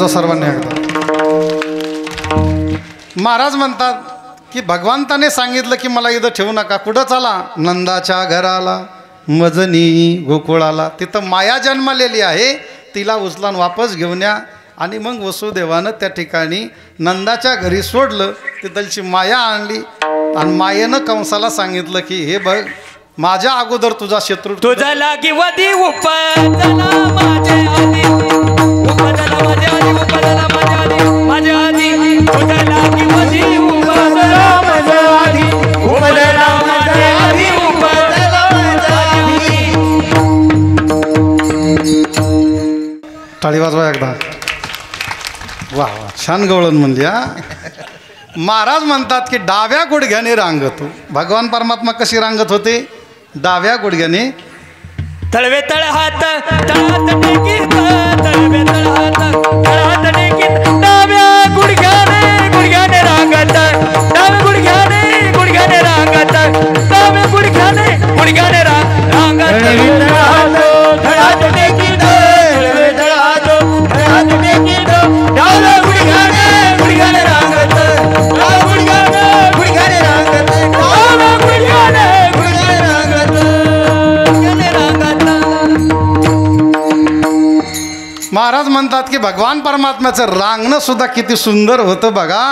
वाजवा सर्वांनी एकदा. महाराज म्हणतात की भगवंताने सांगितलं की मला इथं ठेवू नका. कुठं चला? नंदाच्या घराला, मजनी गोकुळाला. तिथं माया जन्मलेली आहे, तिला उचलान वापस घेऊन या. आणि मग वसुदेवानं त्या ठिकाणी नंदाच्या घरी सोडलं. तिथलची माया आणली आणि मायेनं कंसाला सांगितलं की हे बघ, माझ्या अगोदर तुझा शत्रू तुझा लागी वधी उपजला माझ्या आधी, उपजला माझ्या आधी, उपजला माझ्या आधी, माझ्या आधी. तुझा लागी वधी उपजला माझ्या आधी, उपजला माझ्या आधी, उपजला माझ्या आधी. टाळी वाजवा एकदा. वा वा, छान गवळण म्हणली हा. महाराज म्हणतात की डाव्या गुडघ्याने रांगतो. भगवान परमात्मा कशी रांगत होते? डाव्या गुडघ्याने. तळवे तळ हात तळात टेकीत, तळवे तळ हात तळात टेकीत, डाव्या गुडघ्याने गुडघ्याने रांगत, डाव्या गुडघ्याने गुडघ्याने रांगत, डाव्या गुडघ्याने गुडघ्याने रांगत. तळात टेकीत, तळवे तळ हात तळात टेकीत, डाव्या गुडघ्याने गुडघ्याने रांगत, डाव्या गुडघ्याने गुडघ्याने रांगत, डाव्या गुडघ्याने गुडघ्याने रांगत. महाराज म्हणतात की भगवान परमात्म्याचं रांगणं सुद्धा किती सुंदर होतं बघा.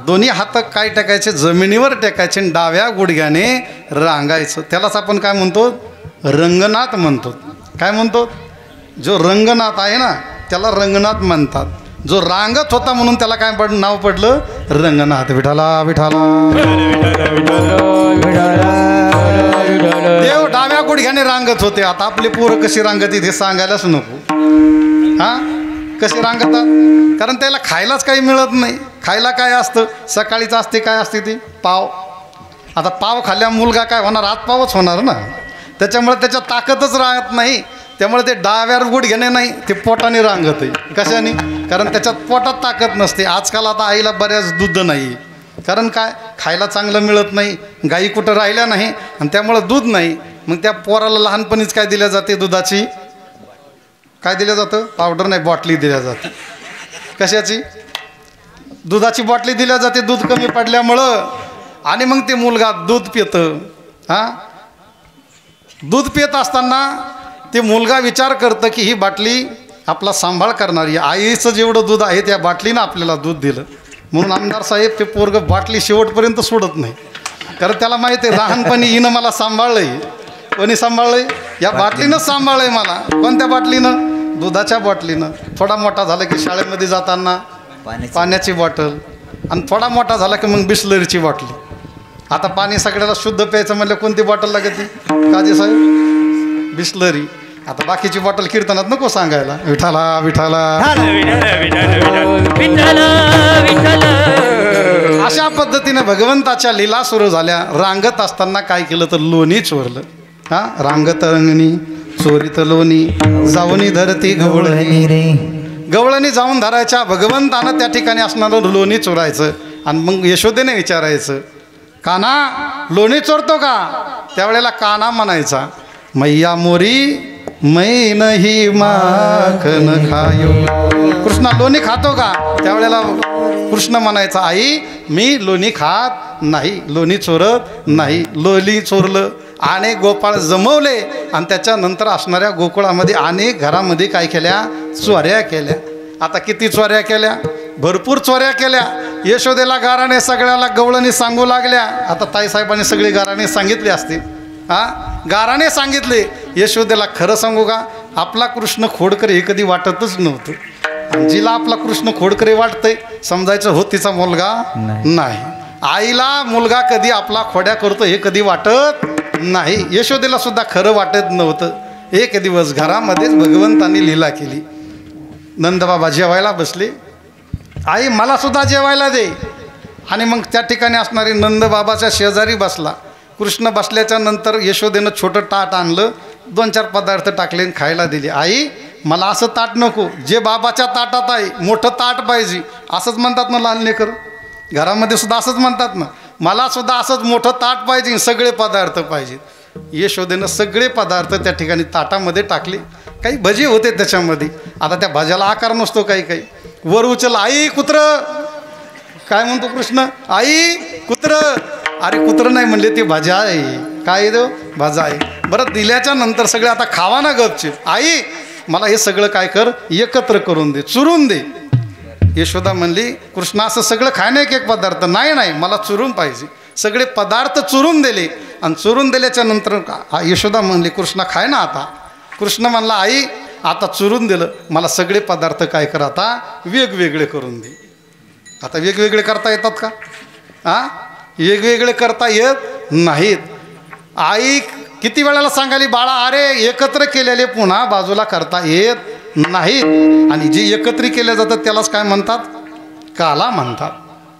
दोन्ही हात काय टेकायचे? जमिनीवर टेकायचे आणि डाव्या गुडघ्याने रांगायचं. त्यालाच आपण काय म्हणतो? रंगनाथ म्हणतो. काय म्हणतो? जो रंगनाथ आहे ना त्याला रंगनाथ म्हणतात. जो रांगत होता म्हणून त्याला काय नाव पडलं? रंगनाथ. विठाला विठाला. देव डाव्या गुडघ्याने रांगत होते. आता आपली पोरं कशी रांगत हे सांगायलाच नको. हां, कसे रांगतात? कारण त्याला खायलाच काही मिळत नाही. खायला काय असतं? सकाळीच असते, काय असते ती? पाव. आता पाव खाल्ल्या मुलगा काय होणार? आतपावच होणार ना. त्याच्यामुळे त्याच्या ताकदच राहत नाही. त्यामुळे ते डाव्या गुडघ्याने नाही, ते पोटाने रांगत आहे. कशाने? कारण त्याच्यात पोटात ताकद नसते. आजकाल आता आईला बऱ्याच दूध नाही. कारण काय? खायला चांगलं मिळत नाही, गाई कुठं राहिल्या नाही आणि त्यामुळं दूध नाही. मग त्या पोराला लहानपणीच काय दिल्या जाते? दुधाची काय दिलं जातं? पावडर नाही, बॉटली दिल्या जाते. कशाची? दुधाची बॉटली दिल्या जाते, दूध कमी पडल्यामुळं. आणि मग ते मुलगा दूध पितं. हां, दूध पित असताना ते मुलगा विचार करतं की ही बाटली आपला सांभाळ करणारी, आईचं जेवढं दूध आहे त्या बाटलीनं आपल्याला दूध दिलं. म्हणून आमदार साहेब ते पोरगं बाटली शेवटपर्यंत सोडत नाही. कारण त्याला माहिती आहे लहानपणी हिनं मला सांभाळलं आहे. कोणी सांभाळलं आहे? या बाटलीनं सांभाळलं आहे मला. कोणत्या बाटलीनं? दुधाच्या बाटलीनं. थोडा मोठा झाला की शाळेमध्ये जाताना पाण्याची बॉटल, आणि थोडा मोठा झाला की मग बिस्लरीची बाटली. आता पाणी सगळ्याला शुद्ध प्यायचं म्हणलं कोणती बॉटल लागते? काजी साहेब? बिस्लरी. आता बाकीची बॉटल कीर्तनात नको सांगायला. विठाला विठाला. अशा पद्धतीने भगवंताच्या लीला सुरू झाल्या. रांगत असताना काय केलं तर लोणी चोरलं. हां, रांगत रंगणी चोरीत लोणी, जाऊनी धरती गवळणी रे. गवळणी जाऊन धरायच्या. भगवंतानं त्या ठिकाणी असणारं लोणी चोरायचं. आणि मग यशोदेने विचारायचं, काना लोणी चोरतो का? त्यावेळेला काना म्हणायचा, मैया मोरी मै नाही माखन खायो. कृष्णा लोणी खातो का? त्यावेळेला कृष्ण म्हणायचा, आई मी लोणी खात नाही, लोणी चोरत नाही. लोणी चोरलं. अनेक गोपाळ जमवले आणि त्याच्यानंतर असणाऱ्या गोकुळामध्ये अनेक घरामध्ये काय केल्या? चोऱ्या केल्या. आता किती चोऱ्या केल्या? भरपूर चोऱ्या केल्या. यशोदेला गाराने सगळ्याला गवळणी सांगू लागल्या. आता ताईसाहेबांनी सगळी गाराने सांगितली असतील. हां, गाराने सांगितले. यशोदेला खरं सांगू का? आपला कृष्ण खोडकर हे कधी वाटतच नव्हतं. आणि जिला आपला कृष्ण खोडकरे वाटतंय समजायचं हो तिचा मुलगा नाही. आईला मुलगा कधी आपला खोड्या करतो हे कधी वाटत नाही. यशोदेला सुद्धा खरं वाटत नव्हतं. एक दिवस घरामध्येच भगवंतांनी लीला केली. नंदबाबा जेवायला बसले. आई मला सुद्धा जेवायला दे. आणि मग त्या ठिकाणी असणारी नंदबाबाच्या शेजारी बसला. कृष्ण बसल्याच्या नंतर यशोदेनं छोटं ताट आणलं. 2-4 पदार्थ टाकले आणि खायला दिले. आई मला असं ताट नको, जे बाबाच्या ताटात आहे मोठं ताट पाहिजे. असंच म्हणतात ना लहान लेकर. घरामध्ये सुद्धा असंच म्हणतात ना, मला सुद्धा असंच मोठं ताट पाहिजे, सगळे पदार्थ पाहिजेत. यशोदेनं सगळे पदार्थ त्या ठिकाणी ताटामध्ये टाकले. काही भजी होते त्याच्यामध्ये. आता त्या भाज्याला आकार नसतो काही काही. वर उचल, आई कुत्र. काय म्हणतो कृष्ण, आई कुत्र. अरे कुत्र नाही म्हणले, ती भाज्या आहे. काय देव, भाजा आहे. बरं दिल्याच्या नंतर सगळे आता खावा ना गपचे. आई मला हे सगळं काय कर, एकत्र करून दे, चुरून दे. यशोदा म्हणली कृष्ण असं सगळं खाय ना एक एक पदार्थ. नाही नाही मला चुरून पाहिजे. सगळे पदार्थ चुरून दिले. आणि चुरून दिल्याच्या नंतर यशोदा म्हणली कृष्णा खाय ना आता. कृष्ण म्हणला आई आता चुरून दिलं, मला सगळे पदार्थ काय कर आता वेगवेगळे करून दे. आता वेगवेगळे करता येतात का? वेगवेगळे करता येत नाहीत. आई किती वेळाला सांगाली बाळा अरे एकत्र केलेले पुन्हा बाजूला करता येत नाहीत. आणि जे एकत्रित केले जातात त्यालाच काय म्हणतात, काला म्हणतात.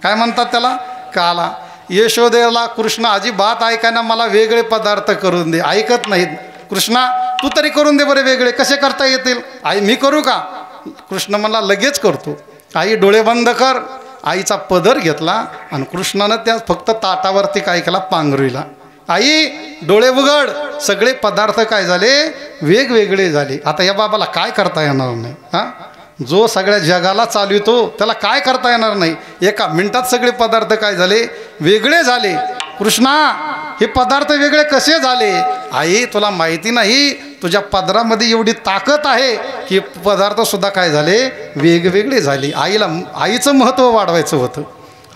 काय म्हणतात त्याला, काला. यशोदेला कृष्ण अजिबात ऐकायना मला वेगळे पदार्थ करून दे, ऐकत नाहीत. कृष्णा तू तरी करून दे बरे, वेगळे कसे करता येतील. आई मी करू का? कृष्ण मला लगेच करतो. आई डोळे बंद कर. आईचा पदर घेतला आणि कृष्णानं त्या फक्त ताटावरती काय केला, पांघरुला. आई डोळे उघड. सगळे पदार्थ काय झाले, वेगवेगळे झाले. आता या बाबाला काय करता येणार नाही. जो सगळ्या जगाला चालवितो त्याला काय करता येणार नाही. एका मिनिटात सगळे पदार्थ काय झाले, वेगळे झाले. कृष्णा हे पदार्थ वेगळे कसे झाले? आई तुला माहिती नाही, तुझ्या पदरामध्ये एवढी ताकद आहे की पदार्थ सुद्धा काय झाले, वेगवेगळे झाले. आईचं महत्त्व वाढवायचं होतं.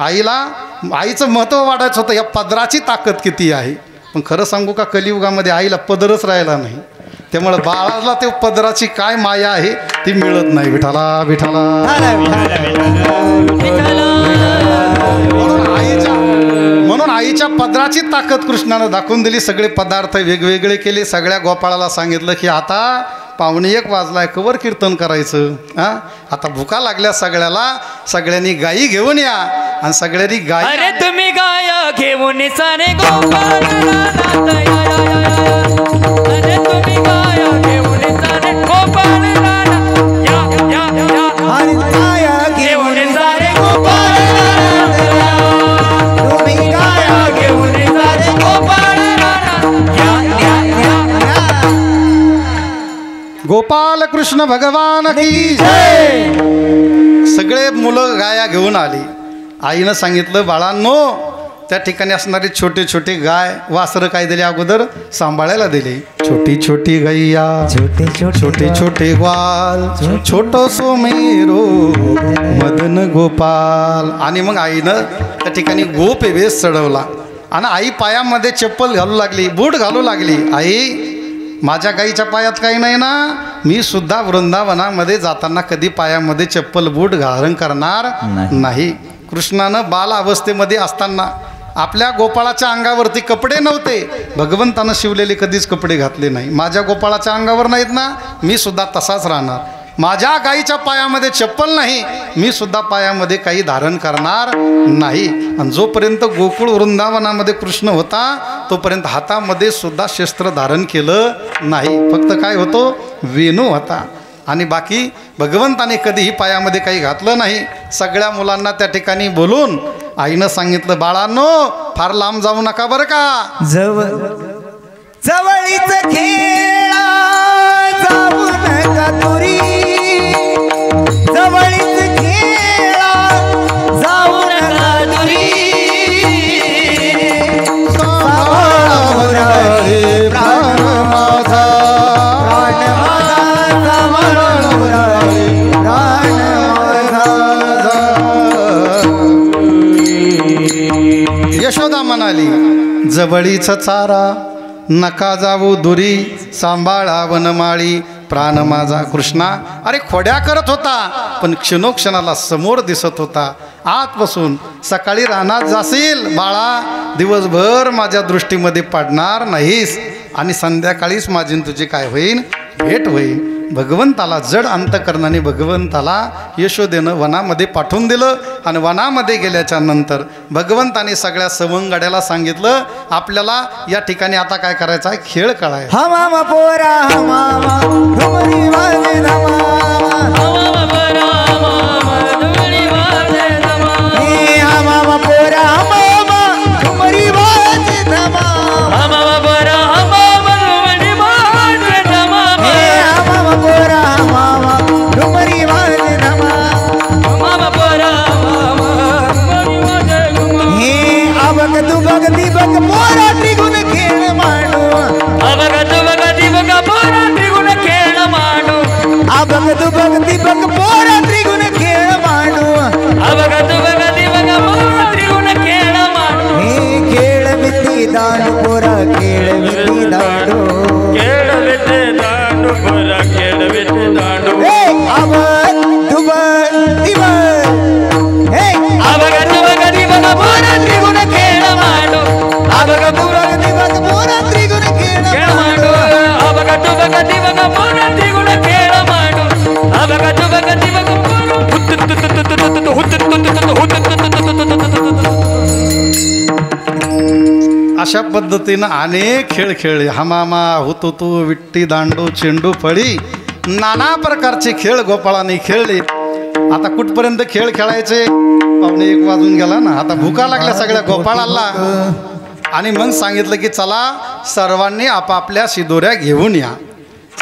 आईचं महत्त्व वाढायचं होतं. या पदराची ताकद किती आहे. पण खरं सांगू का, कलियुगामध्ये आईला पदरच राहिला नाही. त्यामुळे बाळाला ते पदराची काय माया आहे ती मिळत नाही. विठाला विठाला. म्हणून आईच्या पदराची ताकद कृष्णानं दाखवून दिली. सगळे पदार्थ वेगवेगळे केले. सगळ्या गोपाळाला सांगितलं की आता 1:15 वाजलाय, कवर कीर्तन करायचं. आता भुका लागल्या सगळ्याला. सगळ्यांनी गायी घेऊन या. आणि सगळ्यांनी गाय, अरे तुम्ही गाय घेऊन सारे गोपाळ अरे तुम्ही गाय घेऊन सारे गोपाळ घेऊन सारे गोपाळ तुम्ही गाय घेऊन सारे गोपाळ गोपाल कृष्ण भगवान की जय. सगळे मुलं गाया घेऊन आली. आईनं सांगितलं बाळांनो त्या ठिकाणी असणारी छोटे छोटे गाय वासरं काय दिले, अगोदर सांभाळायला दिले. छोटी छोटी गैया, छोटे छोटे ग्वाल, छोटो सोमेरो मदन गोपाल. आणि मग आईनं त्या ठिकाणी गोप वेस चढवला. आणि आई पायामध्ये चप्पल घालू लागली, बूट घालू लागली. आई माझ्या गाईच्या पायात काही नाही ना, मी सुद्धा वृंदावनामध्ये जाताना कधी पायामध्ये चप्पल बूट घालून करणार नाही. कृष्णानं बाल अवस्थेमध्ये असताना आपल्या गोपाळाच्या अंगावरती कपडे नव्हते. भगवंतानं शिवलेले कधीच कपडे घातले नाही. माझ्या गोपाळाच्या अंगावर नाहीत ना, मी सुद्धा तसाच राहणार. माझ्या गाईच्या पायामध्ये चप्पल नाही, मी सुद्धा पायामध्ये काही धारण करणार नाही. आणि जोपर्यंत गोकुळ वृंदावनामध्ये कृष्ण होता तोपर्यंत हातामध्ये सुद्धा शस्त्र धारण केलं नाही. फक्त काय होतो, वेणू होता. आणि बाकी भगवंताने कधीही पायामध्ये काही घातलं नाही. सगळ्या मुलांना त्या ठिकाणी बोलून आईनं सांगितलं बाळांनो फार लांब जाऊ नका बरं का. जवळीच खेळा जाऊ नका तुरी, जवळीच खेळा जाऊ नका तुरी. प्राण माझा, प्राण माझा प्राण माझा. यशोदा म्हणाली जवळीच चारा नका जाऊ दुरी, सांभाळा वनमाळी प्राण माझा. कृष्णा अरे खोड्या करत होता पण क्षणोक्षणाला समोर दिसत होता. आत बसून सकाळी रानात जाशील बाळा, दिवसभर माझ्या दृष्टीमध्ये पडणार नाहीस. आणि संध्याकाळीच माझी तुझी काय होईल, भेट होईल. भगवंताला जड अंतकरणाने भगवंताला यशोदेनं वनामध्ये पाठवून दिलं. आणि वनामध्ये गेल्याच्या नंतर भगवंताने सगळ्या सवंगड्याला सांगितलं आपल्याला या ठिकाणी आता काय करायचं आहे, खेळ खेळायचा. हा मामा पोरा हा मामा ठुमरी वाजे मामा, मामा बरा मामा डोळी वाजे हे हा मामा पोरा हा मामा ठुमरी वाजे मामा, मामा बरा एक पोरा त्रिगुण खेळ मांडू अवघ तुभग दिवग मोर त्रिगुण खेळ मांडू हे खेळ विधी दांडू पोरा खेळ विधी दांडू खेळ विटे दांडू पोरा खेळ विटे दांडू हे अवघ तुभग दिवग हे अवघ तुभग दिवग मोर त्रिगुण खेळ मांडू अवघ तुभग दिवग पोरा त्रिगुण खेळ खेळ मांडू अवघ तुभग दिवग मोर त्रिगुण खेळ मांडू अवघ तुभग दिवग अशा पद्धतीनं अनेक खेळ खेळले. हमामा, हुतुतू, विट्टी दांडू, चेंडू फळी, नाना प्रकारचे खेळ गोपाळाने खेळले. आता कुठपर्यंत खेळ खेळायचे? 1:15 वाजून गेला ना. आता भुका लागल्या सगळ्या गोपाळाला. आणि मग सांगितलं की चला सर्वांनी आपापल्या शिदोऱ्या घेऊन या.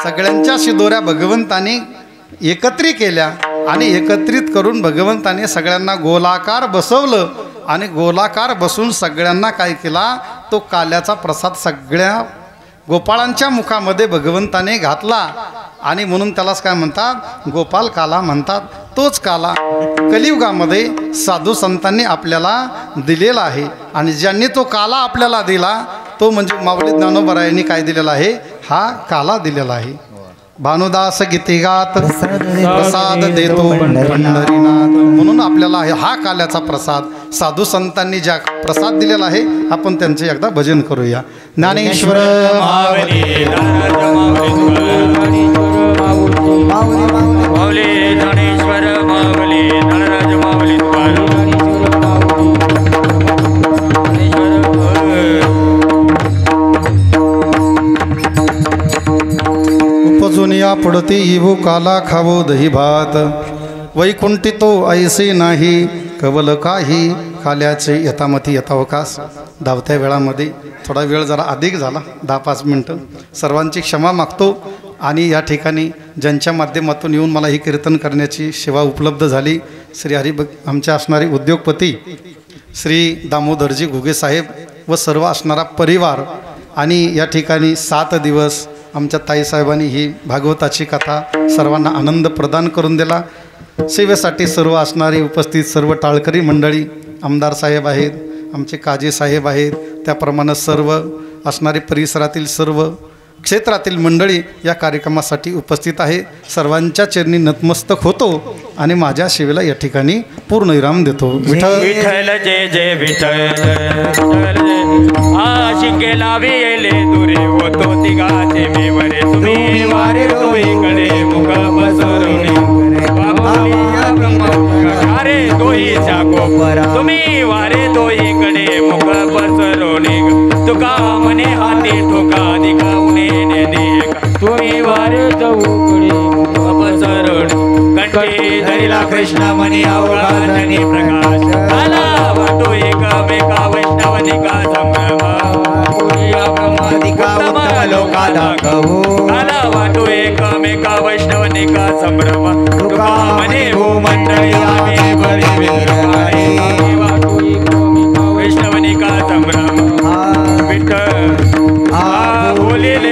सगळ्यांच्या शिदोऱ्या भगवंतानी एकत्रित केल्या आणि एकत्रित करून भगवंताने सगळ्यांना गोलाकार बसवलं. आणि गोलाकार बसून सगळ्यांना काय केला? तो काल्याचा प्रसाद सगळ्या गोपाळांच्या मुखामध्ये भगवंताने घातला. आणि म्हणून त्यालाच काय म्हणतात? गोपाल काला म्हणतात. तोच काला कलियुगामध्ये साधू संतांनी आपल्याला दिलेला आहे. आणि ज्यांनी तो काला आपल्याला दिला तो म्हणजे माऊली ज्ञानोबरायांनी काय दिलेला आहे? हा काला दिलेला आहे. भानुदास गीतिगात प्रसाद देतो पंढरीनाथ. म्हणून आपल्याला हा काल्याचा प्रसाद साधू संतांनी ज्या प्रसाद दिलेला आहे आपण त्यांचे एकदा भजन करूया. ज्ञानेश्वर माऊली ज्ञानेश्वर माऊली नळराज माऊली उपजुनिया पडती इवू काला खावो दही भात. वैकुंठी तो ऐसे नाही कवल काही काल्याचे यथामती यथावकाश. धावत्या वेळामध्ये थोडा वेळ जरा अधिक झाला, 10-5 मिनटं. सर्वांची क्षमा मागतो. आणि या ठिकाणी ज्यांच्या माध्यमातून येऊन मला ही कीर्तन करण्याची सेवा उपलब्ध झाली, श्री आमचे असणारे उद्योगपती श्री दामोदरजी घुगे साहेब व सर्व असणारा परिवार. आणि या ठिकाणी 7 दिवस आमच्या ताईसाहेबांनी ही भागवताची कथा सर्वांना आनंद प्रदान करून दिला. सेवेसाठी सर्व असणारी उपस्थित सर्व टाळकरी मंडळी, आमदार साहेब आहेत, आमचे काजी साहेब आहेत, त्याप्रमाणे सर्व असणारी परिसरातील सर्व क्षेत्रातील मंडळी या कार्यक्रमासाठी उपस्थित आहे. सर्वांच्या चरणी नतमस्तक होतो आणि माझ्या सेवेला या ठिकाणी पूर्ण विराम देतो. विठ्ठल विठ्ठल जय जय विठ्ठल. शिंगेला वेले दुरे होतो तिघाचे मेवरे तुम्ही वारे तो इकडे मुख बसरुणे अरे तोहीच्या कोपरा तुम्ही वारे तो इकडे मुख बसरुणे तुका मने हाती ठोका दिखावणे तुम्ही वारे चौकडे बसरुणे कंठी धरिला कृष्ण मनी अवघातनी प्रकाश आला वाटो एकमेका वैष्णवनिका संभ्रम लोका दाखवू आला वाटो एकमेका वैष्णवनिका संभ्रम तुका मने भूमंडळी आम्ही बरी वाटो एकमेका वैष्णवनिका संभ्रम विठ्ठल बोलिले